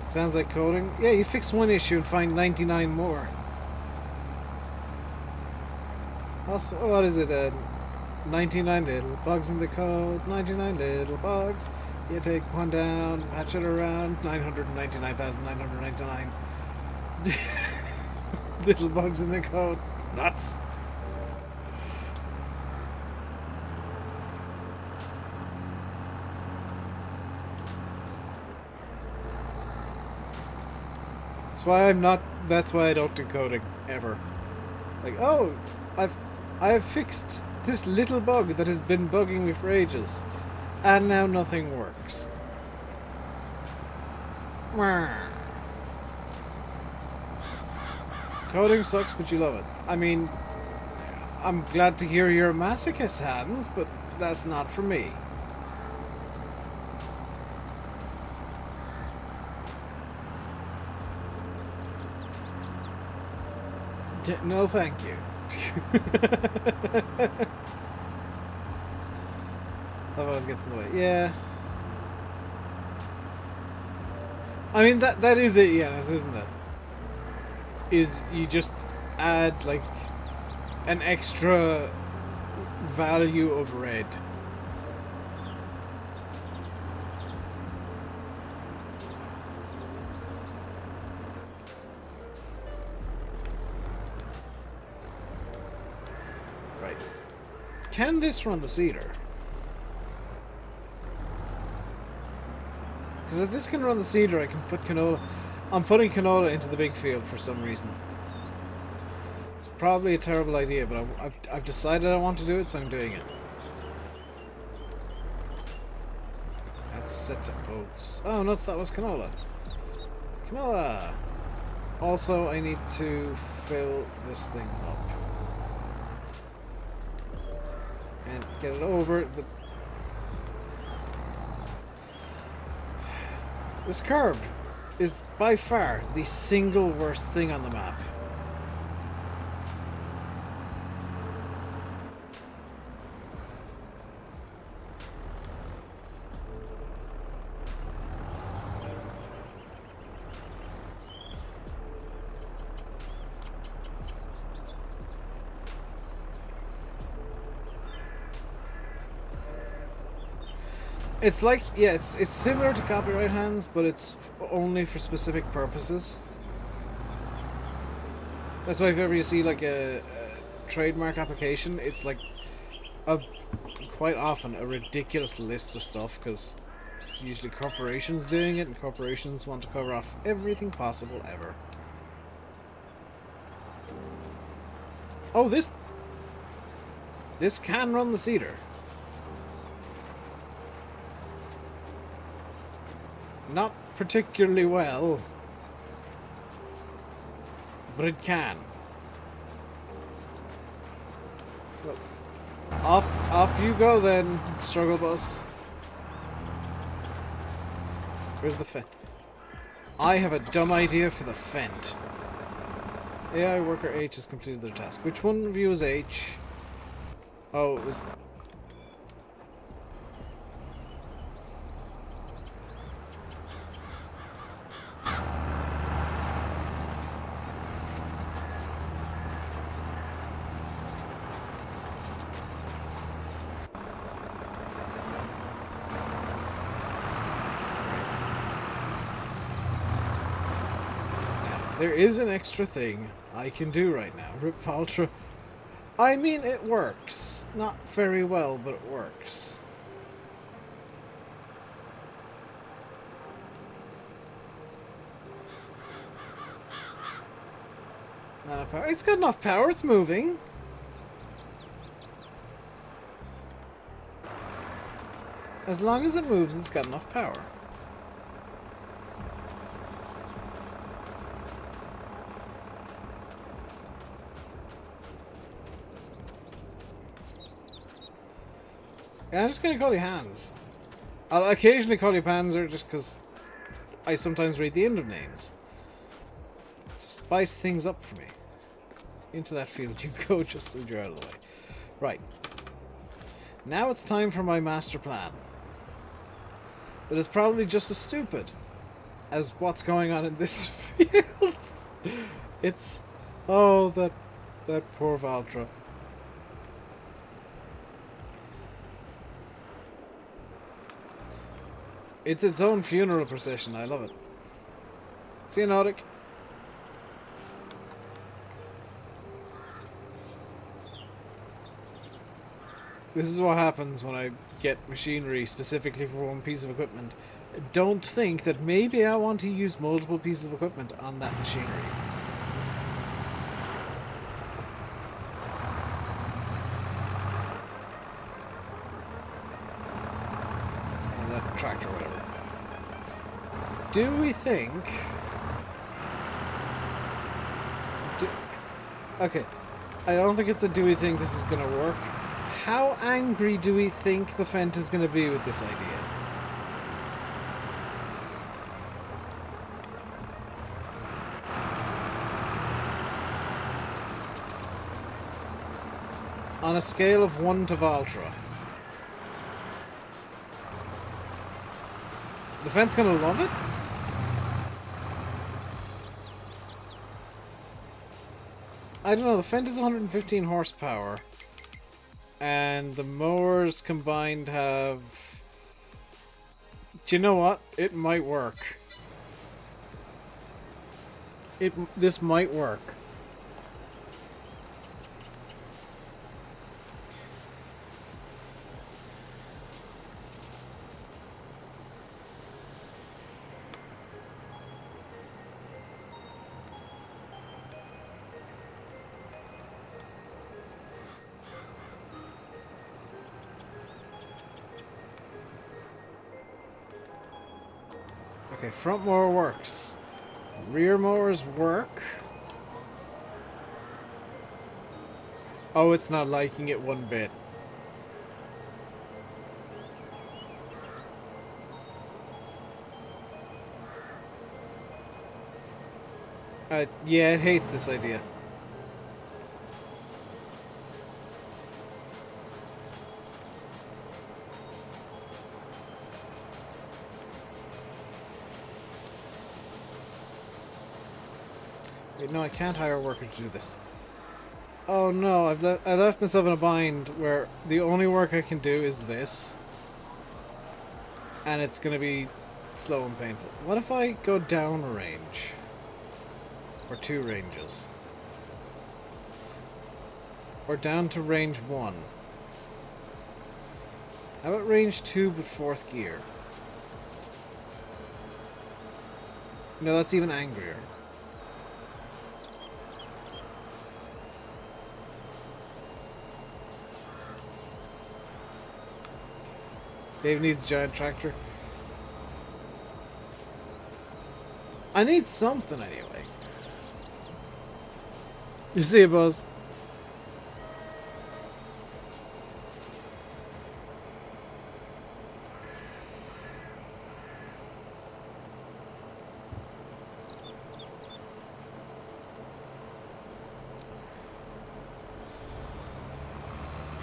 [SPEAKER 1] Sounds like coding. Yeah, you fix one issue and find 99 more. Also, what is it? 99 little bugs in the code. 99 little bugs. You take one down, hatch it around. 999,999. Little bugs in the code. Nuts. That's why I don't do coding ever. Like, oh, I have fixed this little bug that has been bugging me for ages, and now nothing works. Coding sucks, but you love it. I mean, I'm glad to hear you're a masochist, Hans, but that's not for me. No, thank you. That always gets in the way. Yeah. I mean, that is it, Yanis, isn't it? Is you just add, like, an extra value of red. Right. Can this run the cedar? Because if this can run the cedar, I can put canola... I'm putting canola into the big field for some reason. It's probably a terrible idea, but I've decided I want to do it, so I'm doing it. That's set to oats. Oh, no, that was canola. Canola! Also, I need to fill this thing up. And get it over the... This curb is by far the single worst thing on the map. It's like, yeah, it's similar to copyright hands, but it's only for specific purposes. That's why if ever you see like a trademark application, it's like quite often a ridiculous list of stuff, because it's usually corporations doing it, and corporations want to cover off everything possible ever. Oh, this can run the cedar. Not particularly well, but it can. Well, off you go then, struggle bus. Where's the Fent? I have a dumb idea for the Fent. AI worker H has completed their task. Which one of you is H? Oh, it was... There is an extra thing I can do right now. Rip Ultra. I mean, it works. Not very well, but it works. Not enough power. It's got enough power. It's moving. As long as it moves, it's got enough power. Yeah, I'm just gonna call you Hans. I'll occasionally call you Panzer just because I sometimes read the end of names. To spice things up for me. Into that field you go just so you're out of the way. Right. Now it's time for my master plan. But it's probably just as stupid as what's going on in this field. It's... Oh, that poor Valtra. It's its own funeral procession. I love it. See you, Nordic. This is what happens when I get machinery specifically for one piece of equipment. Don't think that maybe I want to use multiple pieces of equipment on that machinery. Or that tractor, whatever. Do we think... Okay. I don't think it's a do we think this is going to work. How angry do we think the Fent is going to be with this idea? On a scale of 1 to Valtra. The Fent's going to love it? I don't know, the Fent is 115 horsepower. And the mowers combined have... Do you know what? It might work. This might work. Okay, front mower works. Rear mowers work. Oh, it's not liking it one bit. Yeah, it hates this idea. Wait, no, I can't hire a worker to do this. Oh no, I left myself in a bind where the only work I can do is this. And it's gonna be slow and painful. What if I go down a range? Or 2 ranges? Or down to range 1? How about range 2 but 4th gear? No, that's even angrier. Dave needs a giant tractor. I need something anyway. You see it, Buzz?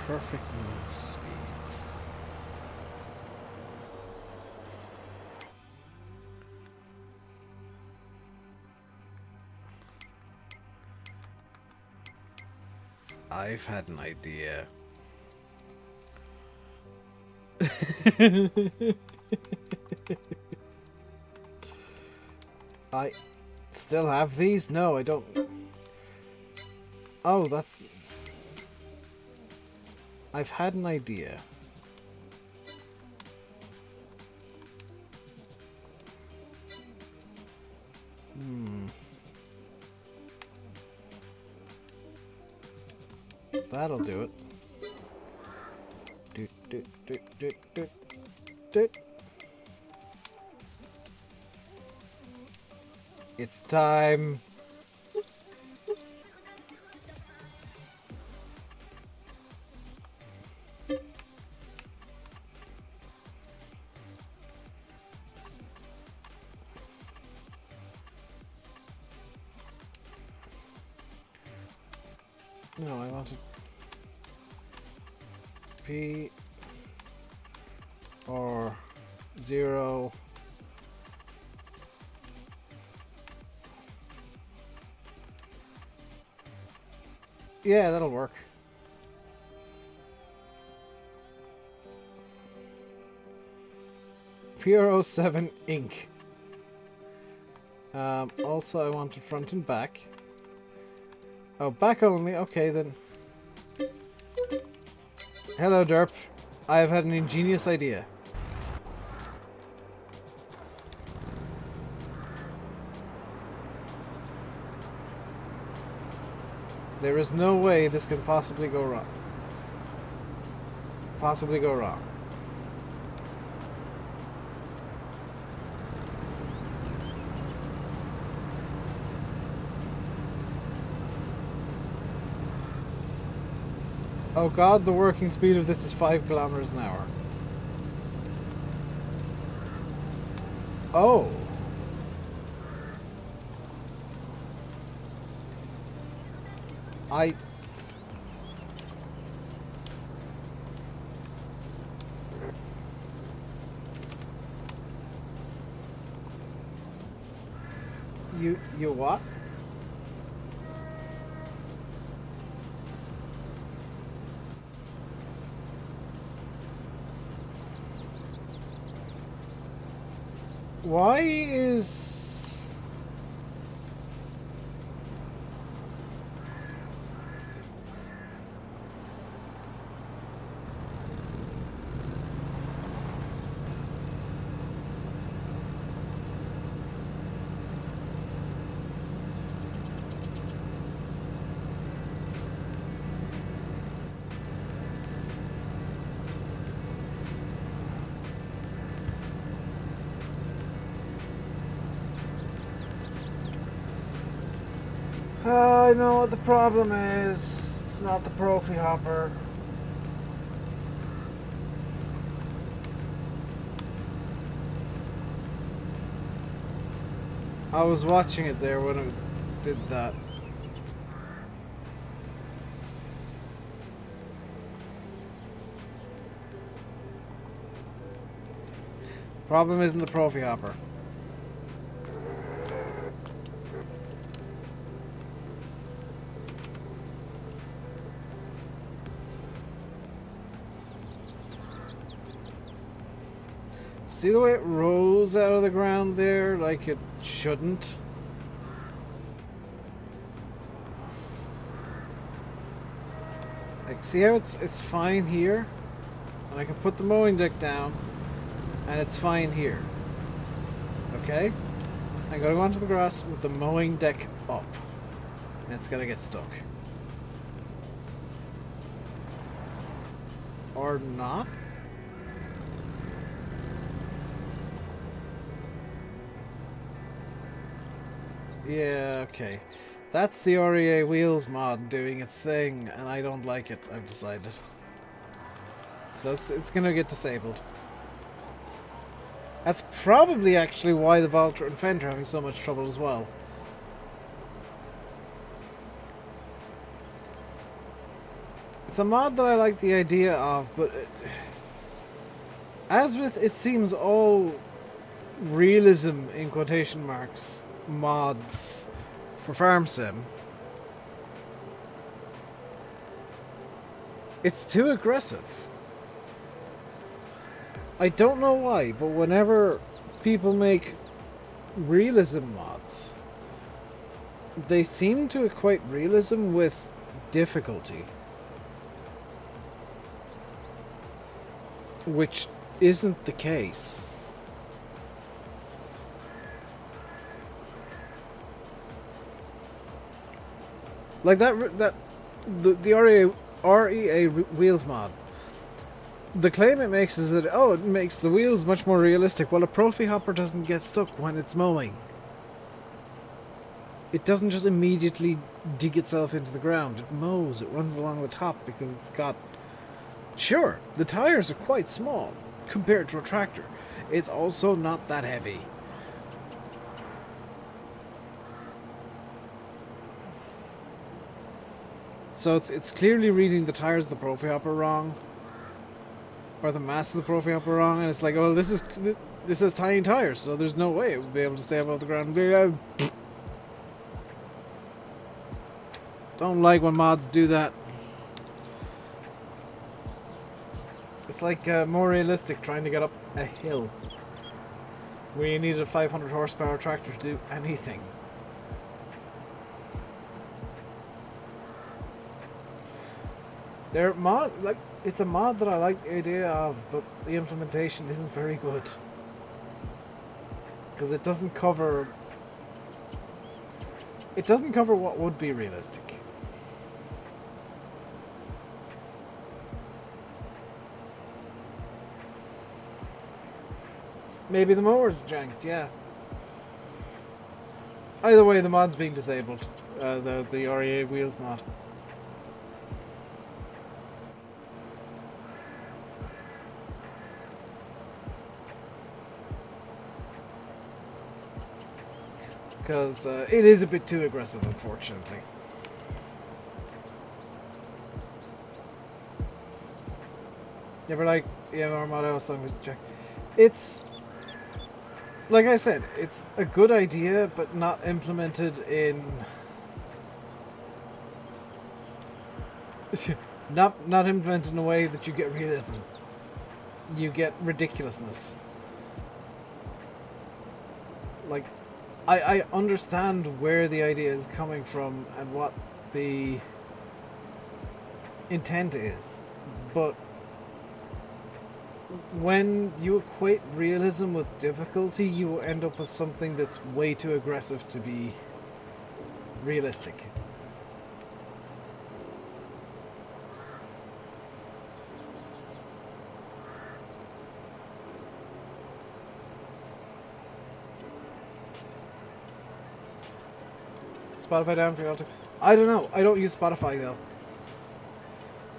[SPEAKER 1] Perfect move speeds. I've had an idea. I still have these? No, I don't. Oh, that's... I've had an idea. That'll do it. Doot, doot, doot, doot, doot, doot. It's time. No, I wanted P or 0. Yeah, that'll work. Pure 07 ink. Also, I wanted front and back. Oh, back only. Okay, then. Hello, Derp. I have had an ingenious idea. There is no way this can possibly go wrong. Possibly go wrong. Oh god, the working speed of this is 5 kilometers an hour. Oh. You what? Why is... I know what the problem is. It's not the Profi hopper. I was watching it there when it did that. Problem isn't the Profi hopper. See the way it rose out of the ground there like it shouldn't? Like, see how it's fine here? And I can put the mowing deck down and it's fine here. Okay? I'm gonna go onto the grass with the mowing deck up. And it's gonna get stuck. Or not? Yeah, okay. That's the REA Wheels mod doing its thing, and I don't like it, I've decided. So it's gonna get disabled. That's probably actually why the Valtra and Fender are having so much trouble as well. It's a mod that I like the idea of, but as with it seems all realism in quotation marks mods for Farm Sim, it's too aggressive. I don't know why, but whenever people make realism mods, they seem to equate realism with difficulty, which isn't the case. Like the REA Wheels mod. The claim it makes is that, oh, it makes the wheels much more realistic. Well, a Profi hopper doesn't get stuck when it's mowing. It doesn't just immediately dig itself into the ground. It mows. It runs along the top because it's got... Sure, the tires are quite small compared to a tractor. It's also not that heavy. So it's clearly reading the tires of the Profi hopper wrong, or the mass of the Profi hopper wrong, and it's like, oh, this has tiny tires, so there's no way it would be able to stay above the ground. Don't like when mods do that. It's like more realistic trying to get up a hill where you needed a 500 horsepower tractor to do anything. They're like it's a mod that I like the idea of, but the implementation isn't very good. Because it doesn't cover what would be realistic. Maybe the mower's janked, yeah. Either way, the mod's being disabled. The REA wheels mod. Because it is a bit too aggressive, unfortunately. Never like EMR mod as long as check. It's like I said, it's a good idea, but not implemented in not implemented in a way that you get realism. You get ridiculousness. Like, I understand where the idea is coming from and what the intent is, but when you equate realism with difficulty, you end up with something that's way too aggressive to be realistic. Spotify down for you all to... I don't know. I don't use Spotify though.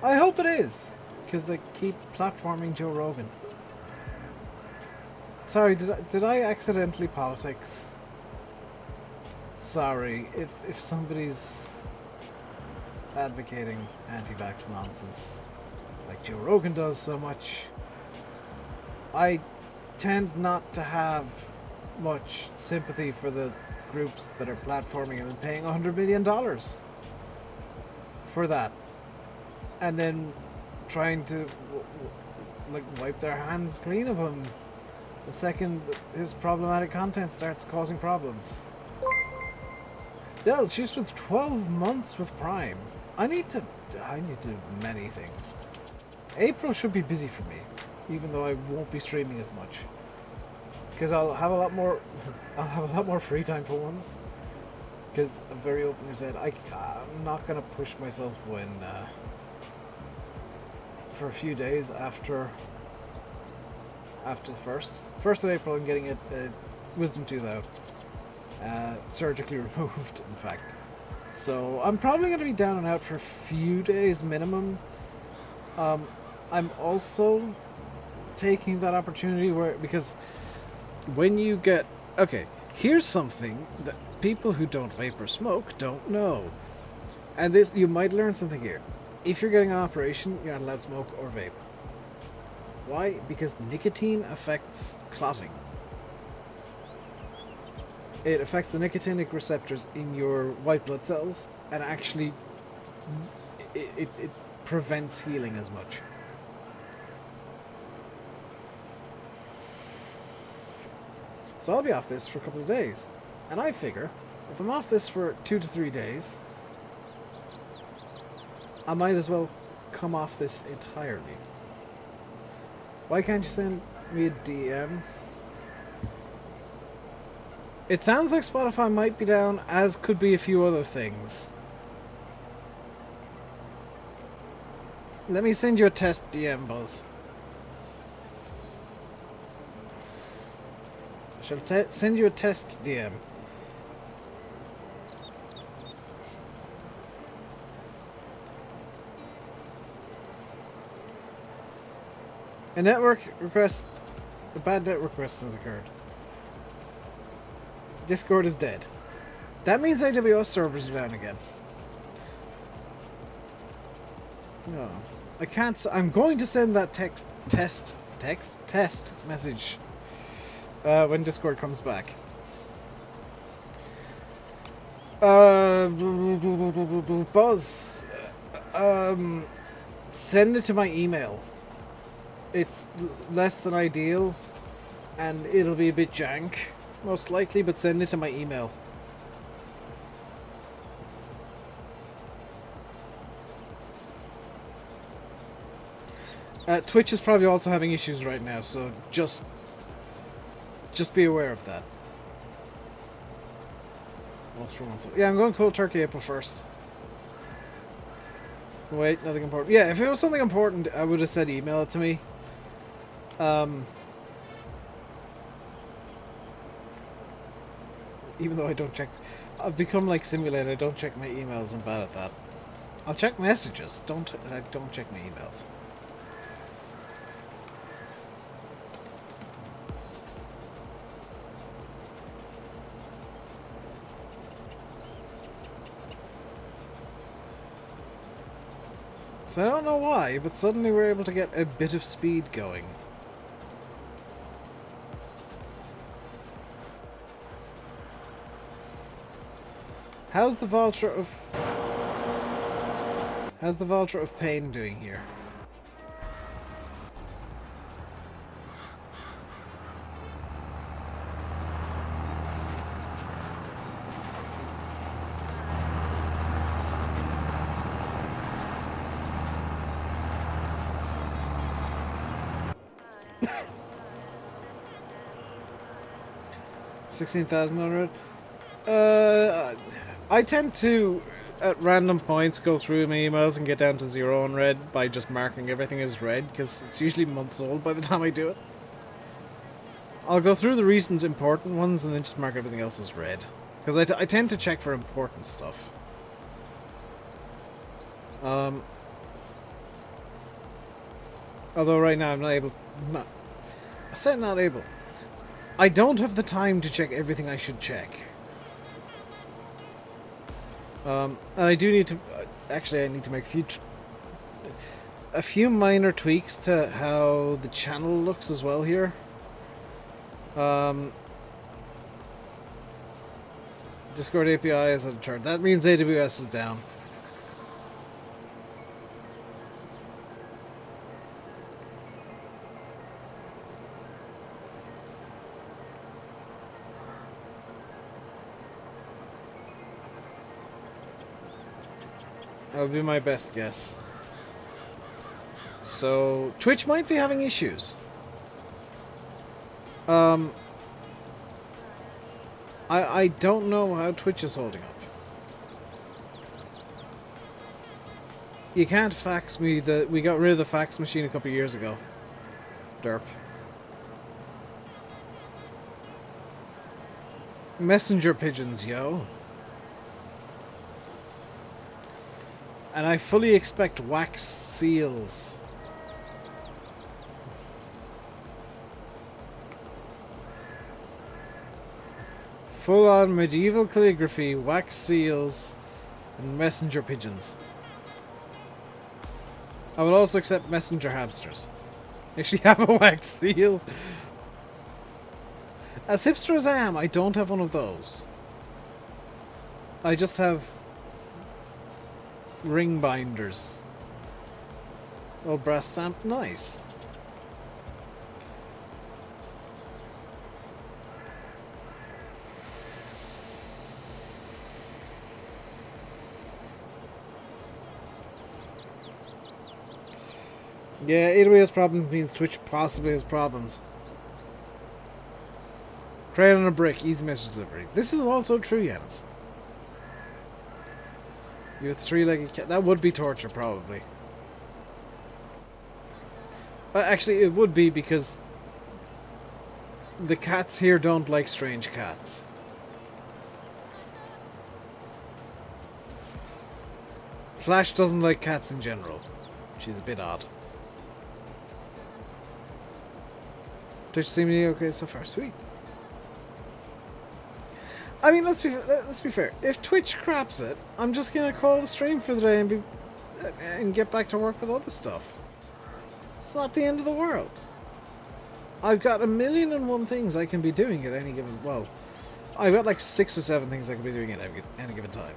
[SPEAKER 1] I hope it is, because they keep platforming Joe Rogan. Sorry, did I accidentally politics? Sorry, if somebody's advocating anti-vax nonsense like Joe Rogan does so much, I tend not to have much sympathy for the groups that are platforming him and paying $100 million for that, and then trying to like wipe their hands clean of him the second his problematic content starts causing problems. Del, she's with 12 months with Prime. I need to do many things. April should be busy for me, even though I won't be streaming as much. Because I'll have a lot more free time for once. Because I'm very openly said, I'm not gonna push myself when for a few days after the first of April. I'm getting a wisdom tooth out, surgically removed, in fact. So I'm probably gonna be down and out for a few days minimum. I'm also taking that opportunity because when you get... Okay, here's something that people who don't vape or smoke don't know. And this, you might learn something here. If you're getting an operation, you're not allowed to smoke or vape. Why? Because nicotine affects clotting. It affects the nicotinic receptors in your white blood cells, and actually it prevents healing as much. So I'll be off this for a couple of days. And I figure, if I'm off this for 2 to 3 days, I might as well come off this entirely. Why can't you send me a DM? It sounds like Spotify might be down, as could be a few other things. Let me send you a test DM, Buzz. I shall send you a test DM. A bad network request has occurred. Discord is dead. That means AWS servers are down again. No. I can't... I'm going to send that test message when Discord comes back. Buzz, send it to my email. It's less than ideal, and it'll be a bit jank, most likely, but send it to my email. Twitch is probably also having issues right now, so just be aware of that. Yeah, I'm going cold turkey April 1st. Wait, nothing important. Yeah, if it was something important, I would have said email it to me. Even though I don't check... I've become like Simulator, I don't check my emails, I'm bad at that. I'll check messages, I don't check my emails. So I don't know why, but suddenly we're able to get a bit of speed going. How's the Vulture of Pain doing here? $16,000. I tend to, at random points, go through my emails and get down to 0 on red by just marking everything as red, because it's usually months old by the time I do it. I'll go through the recent important ones and then just mark everything else as red. Because I tend to check for important stuff. Although right now I'm not able... I said not able. I don't have the time to check everything I should check. And I do need to... actually, I need to make a few minor tweaks to how the channel looks as well here. Discord API is at a turn. That means AWS is down. That would be my best guess. So, Twitch might be having issues. I don't know how Twitch is holding up. You can't fax me we got rid of the fax machine a couple of years ago. Derp. Messenger pigeons, yo. And I fully expect wax seals. Full-on medieval calligraphy, wax seals, and messenger pigeons. I will also accept messenger hamsters. Actually have a wax seal. As hipster as I am, I don't have one of those. I just have ring binders. Oh, brass stamp, nice. Yeah, AWS problems means Twitch possibly has problems. Crate on a brick, easy message delivery. This is also true, Yanis. You have a three-legged cat. That would be torture, probably. Actually, it would be because the cats here don't like strange cats. Flash doesn't like cats in general. She's a bit odd. Twitch seemingly okay so far. Sweet. I mean, let's be fair. If Twitch craps it, I'm just gonna call the stream for the day and get back to work with other stuff. It's not the end of the world. I've got 1,000,001 things I can be doing at any given... Well, I've got like 6 or 7 things I can be doing at any given time.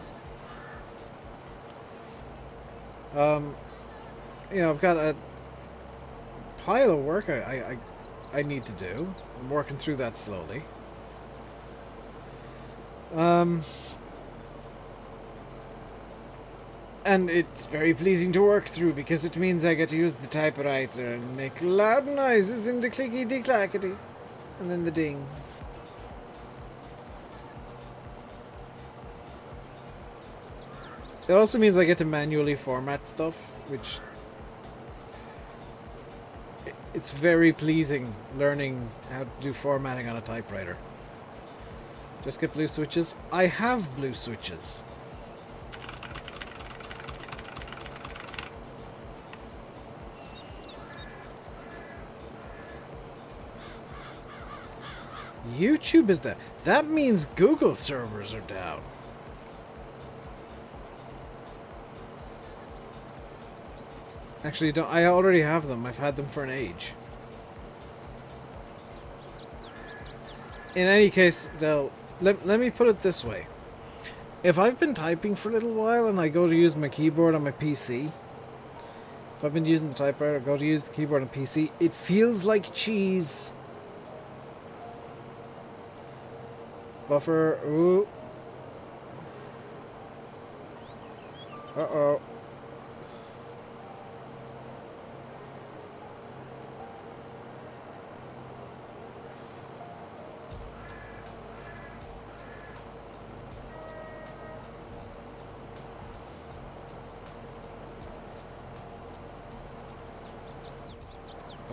[SPEAKER 1] You know, I've got a pile of work I need to do. I'm working through that slowly. And it's very pleasing to work through because it means I get to use the typewriter and make loud noises in the clicky-de-clackety. And then the ding. It also means I get to manually format stuff, which... It's very pleasing learning how to do formatting on a typewriter. Just get blue switches. I have blue switches. YouTube is down. That means Google servers are down. Actually, don't. I already have them. I've had them for an age. In any case, Del, let me put it this way. If I've been typing for a little while and I go to use my keyboard on my PC, if I've been using the typewriter, go to use the keyboard on PC, it feels like cheese. Buffer. Ooh. Uh-oh.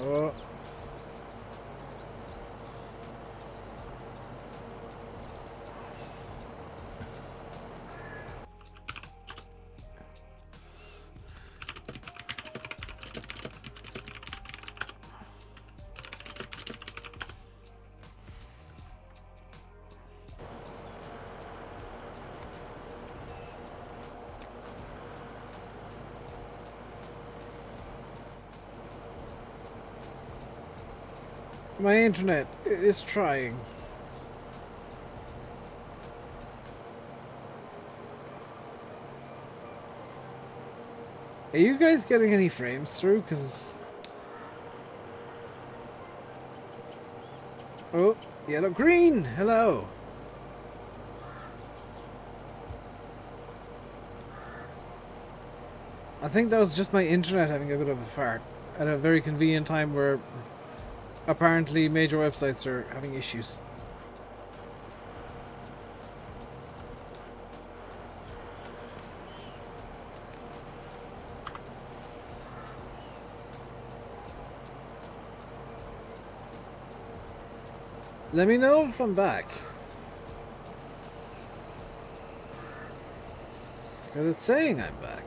[SPEAKER 1] Oh. My internet is trying. Are you guys getting any frames through? Because... Oh, yellow, green! Hello! I think that was just my internet having a bit of a fart at a very convenient time where apparently major websites are having issues. Let me know if I'm back. Because it's saying I'm back.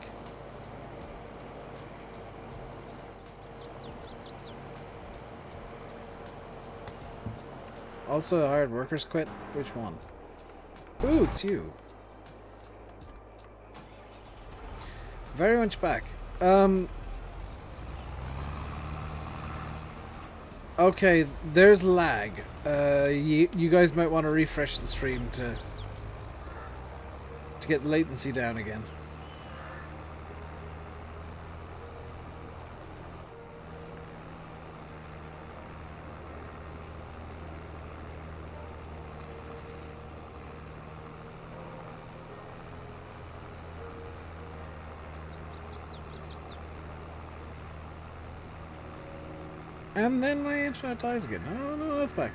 [SPEAKER 1] Also, hired workers quit. Which one? Ooh, it's you. Very much back. Okay, there's lag. You guys might want to refresh the stream to get the latency down again. And then my internet dies again. Oh no, that's back.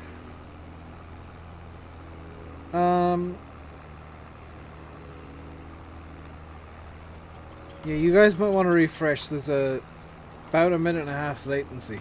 [SPEAKER 1] Yeah, you guys might want to refresh. There's about a minute and a half's latency.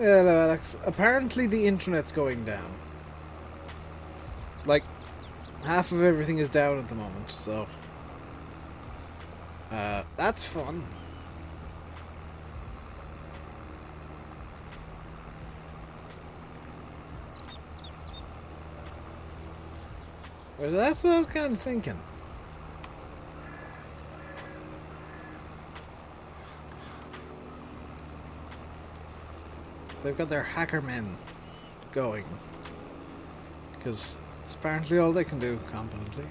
[SPEAKER 1] Hello, Alex. Apparently the internet's going down. Like, half of everything is down at the moment, so that's fun. Well, that's what I was kind of thinking. They've got their hacker men going. Because it's apparently all they can do competently.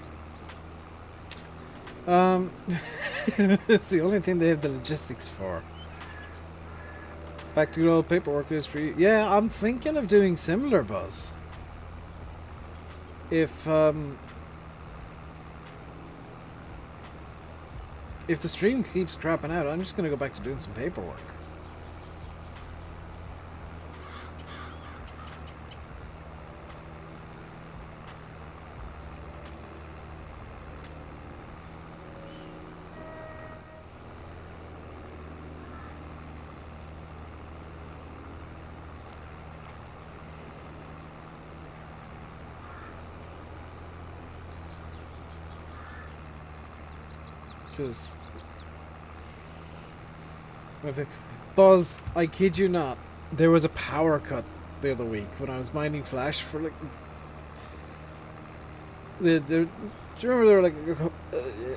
[SPEAKER 1] It's the only thing they have the logistics for. Back to good old paperwork is for you. Yeah, I'm thinking of doing similar, Buzz. If the stream keeps crapping out, I'm just going to go back to doing some paperwork. Because Buzz, I kid you not, there was a power cut the other week when I was mining Flash for like do you remember there were like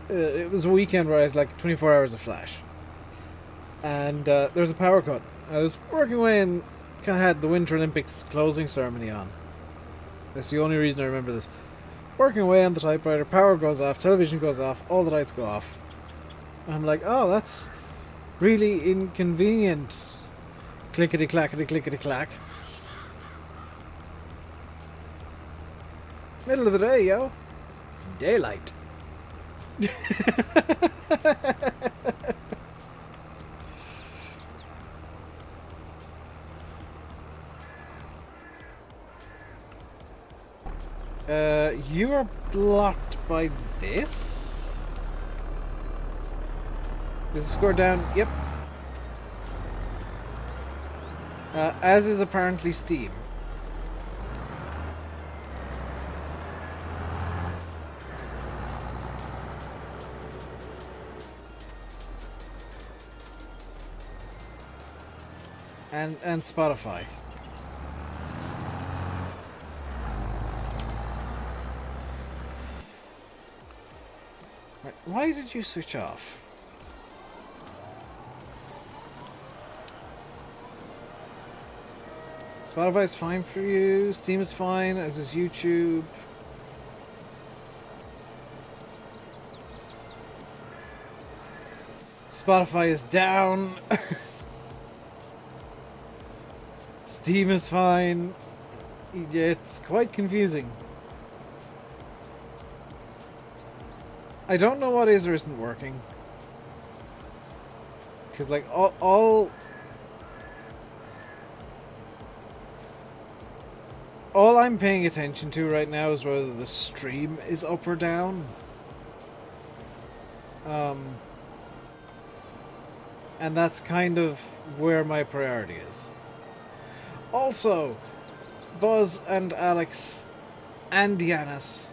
[SPEAKER 1] it was a weekend where I had like 24 hours of Flash, and there was a power cut. I was working away and kind of had the Winter Olympics closing ceremony on. That's the only reason I remember this. Working away on the typewriter, power goes off, television goes off, all the lights go off. I'm like, oh, that's really inconvenient. Clickety clackety clickety clack. Middle of the day, yo. Daylight. You are blocked by this? Is the score down? Yep. As is apparently Steam. And Spotify. Right, why did you switch off? Spotify's fine for you. Steam is fine, as is YouTube. Spotify is down. Steam is fine. It's quite confusing. I don't know what is or isn't working. Because like all I'm paying attention to right now is whether the stream is up or down. And that's kind of where my priority is. Also, Buzz and Alex and Yanis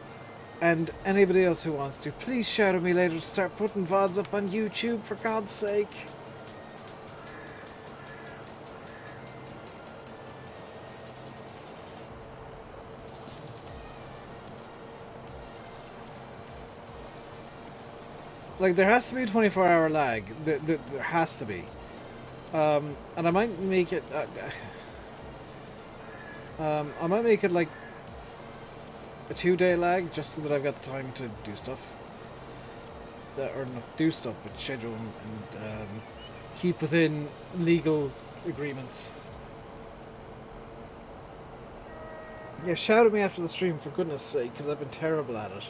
[SPEAKER 1] and anybody else who wants to, please shout at me later to start putting VODs up on YouTube, for God's sake. Like, there has to be a 24-hour lag. There has to be. And I might make it... I might make it like a 2-day lag, just so that I've got time to do stuff. Or not do stuff, but schedule and keep within legal agreements. Yeah, shout at me after the stream, for goodness sake, because I've been terrible at it.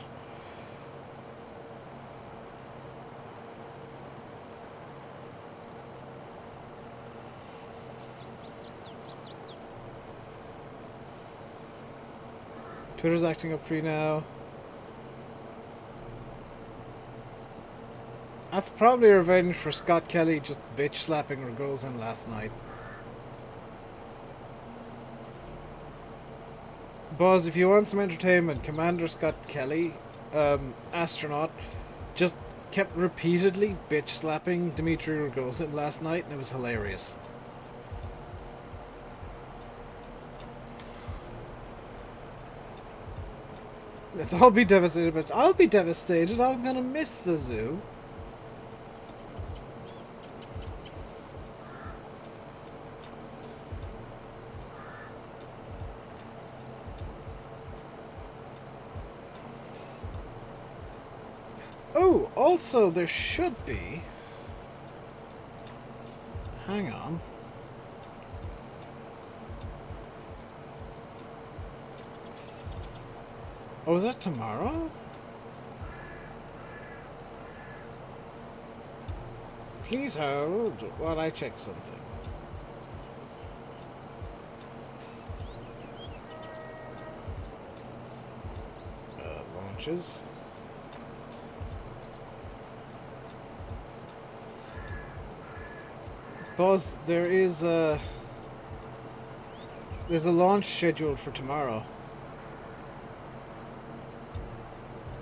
[SPEAKER 1] Twitter's acting up for you now. That's probably revenge for Scott Kelly just bitch slapping Rogozin last night. Buzz, if you want some entertainment, Commander Scott Kelly, astronaut, just kept repeatedly bitch slapping Dmitry Rogozin last night, and it was hilarious. Let's all be devastated, but I'll be devastated. I'm gonna miss the zoo. Oh, also there should be... Hang on. Oh, is that tomorrow? Please hold while I check something. Launches. Buzz, there's a launch scheduled for tomorrow.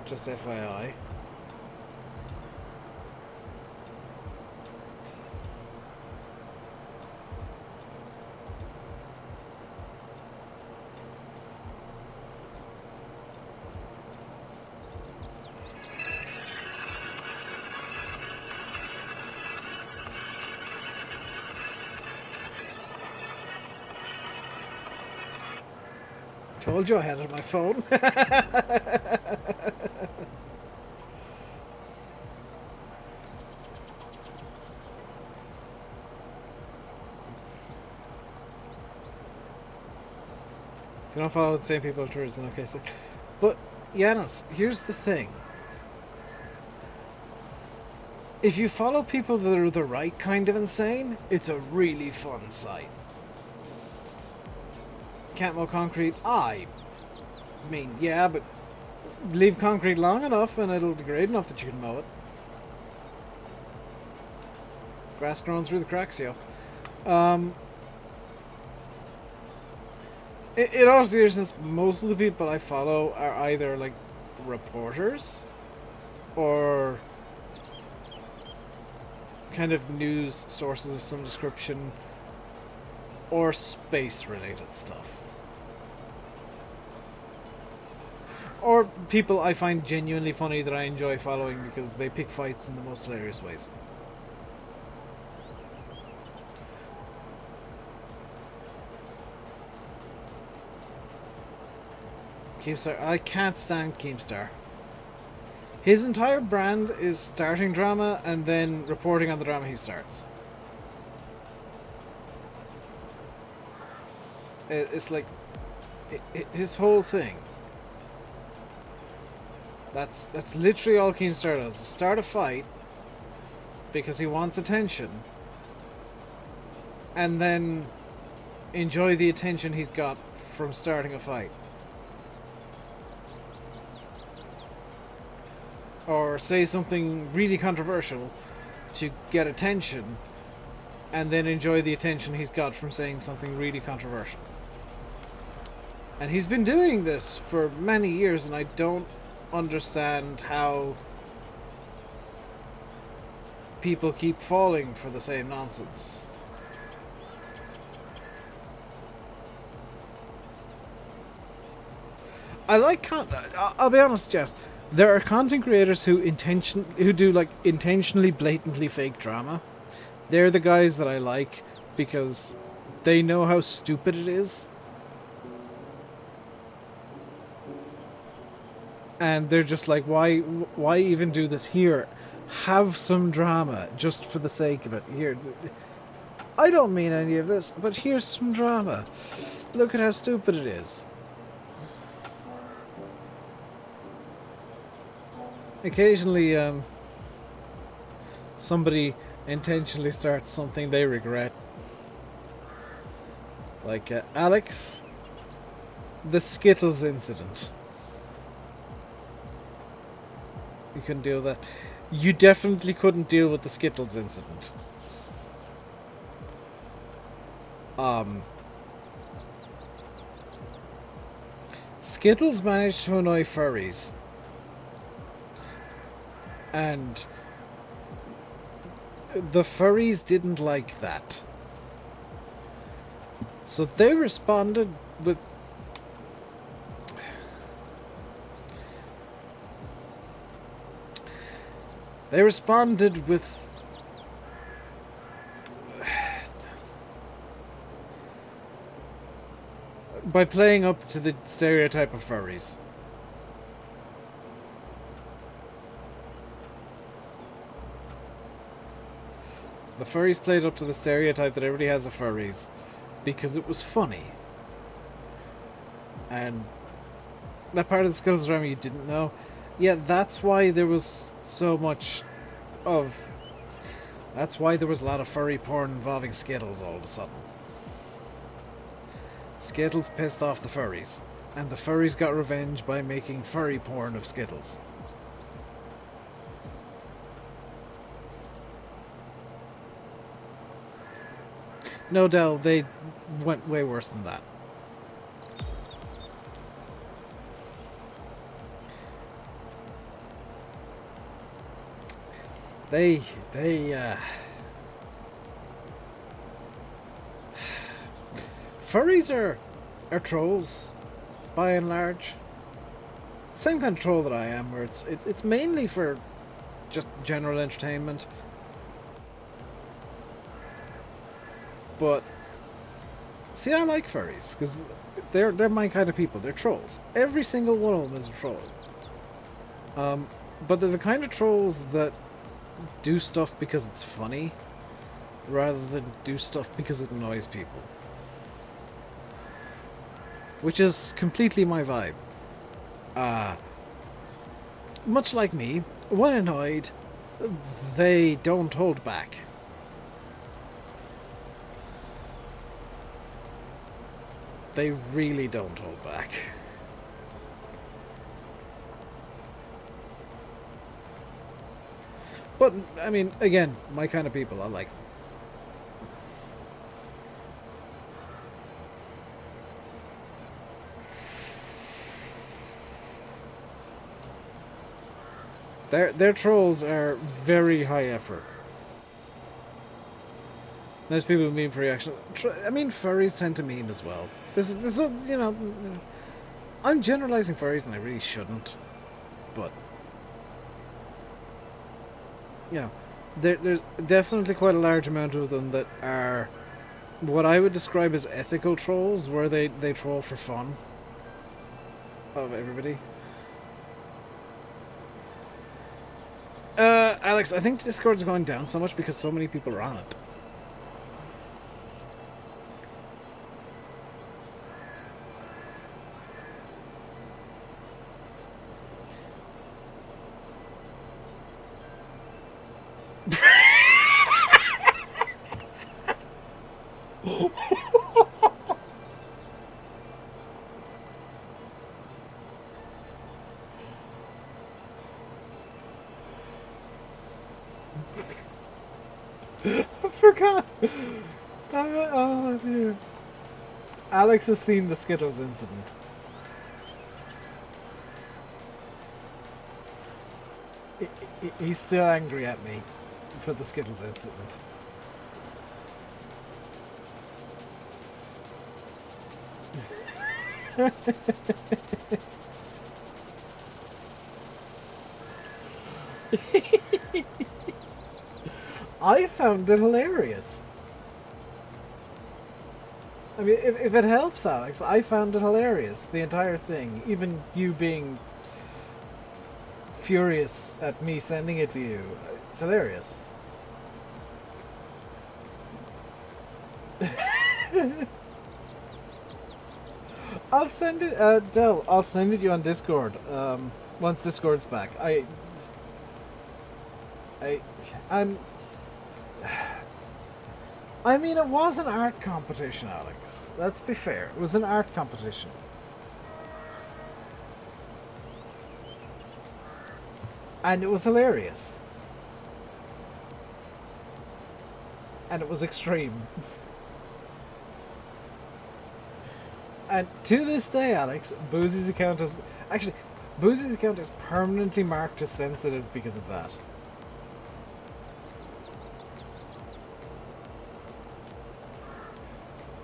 [SPEAKER 1] Just FYI. Told you I had it on my phone. If you don't follow the same people on Twitter, then okay. So, but Yanis, here's the thing. If you follow people that are the right kind of insane, it's a really fun site. Can't mow concrete? I mean, yeah, but leave concrete long enough and it'll degrade enough that you can mow it. Grass growing through the cracks, yo. In all seriousness, most of the people I follow are either like reporters or kind of news sources of some description or space related stuff. Or people I find genuinely funny that I enjoy following because they pick fights in the most hilarious ways. Keemstar, I can't stand Keemstar. His entire brand is starting drama and then reporting on the drama he starts. It's like his whole thing. That's literally all Keemstar does. Start a fight because he wants attention, and then enjoy the attention he's got from starting a fight. Or say something really controversial to get attention, and then enjoy the attention he's got from saying something really controversial. And he's been doing this for many years, and I don't understand how people keep falling for the same nonsense. I like I'll be honest, Jess. There are content creators who do like intentionally blatantly fake drama. They're the guys that I like because they know how stupid it is. And they're just like, why even do this? Here, have some drama just for the sake of it. Here, I don't mean any of this, but here's some drama. Look at how stupid it is. Occasionally, somebody intentionally starts something they regret. Like, Alex, the Skittles incident. You couldn't deal with that. You definitely couldn't deal with the Skittles incident. Skittles managed to annoy furries. And the furries didn't like that. So they responded with... They responded with... by playing up to the stereotype of furries. The furries played up to the stereotype that everybody has of furries because it was funny. And that part of the Skittles realm you didn't know. Yeah, that's why there was so much of... That's why there was a lot of furry porn involving Skittles all of a sudden. Skittles pissed off the furries, and the furries got revenge by making furry porn of Skittles. No, Del, they went way worse than that. Furries are trolls, by and large. Same kind of troll that I am, where it's mainly for just general entertainment. But see, I like furries because they're my kind of people. They're trolls. Every single one of them is a troll. But they're the kind of trolls that do stuff because it's funny, rather than do stuff because it annoys people. Which is completely my vibe. Much like me, when annoyed, they don't hold back. They really don't hold back. But, I mean, again, my kind of people, I like them. Their trolls are very high effort. There's people who meme for reaction. I mean, furries tend to meme as well. This is, you know, I'm generalizing furries and I really shouldn't, but you know, there's definitely quite a large amount of them that are what I would describe as ethical trolls, where they troll for fun of everybody. Alex, I think Discord's going down so much because so many people are on it. I forgot. Oh, dear. Alex has seen the Skittles incident. He's still angry at me for the Skittles incident. I found it hilarious. I mean, if it helps, Alex, I found it hilarious. The entire thing. Even you being furious at me sending it to you. It's hilarious. I'll send it, Del, I'll send it you on Discord, once Discord's back. I mean, it was an art competition, Alex. Let's be fair. It was an art competition. And it was hilarious. And it was extreme. And to this day, Alex, Boozy's account is... Actually, Boozy's account is permanently marked as sensitive because of that.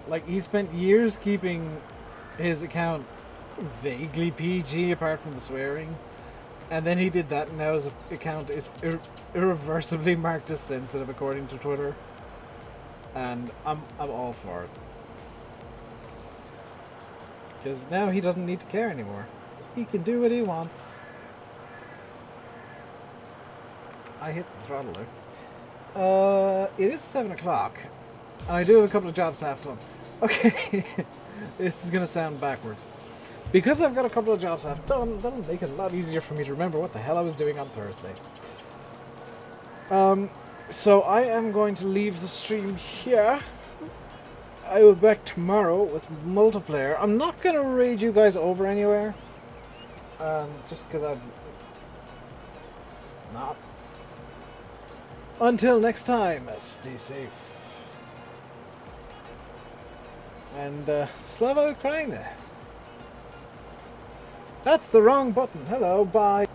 [SPEAKER 1] Like, he spent years keeping his account vaguely PG apart from the swearing. And then he did that, and now his account is irreversibly marked as sensitive according to Twitter. And I'm all for it. Because now he doesn't need to care anymore. He can do what he wants. I hit the throttle there. It is 7 o'clock. And I do have a couple of jobs half done. Okay. This is going to sound backwards. Because I've got a couple of jobs half done, that'll make it a lot easier for me to remember what the hell I was doing on Thursday. So I am going to leave the stream here. I will be back tomorrow with multiplayer. I'm not going to raid you guys over anywhere. Just because I've not. Until next time, stay safe. And Slava Ukraine. That's the wrong button. Hello, bye.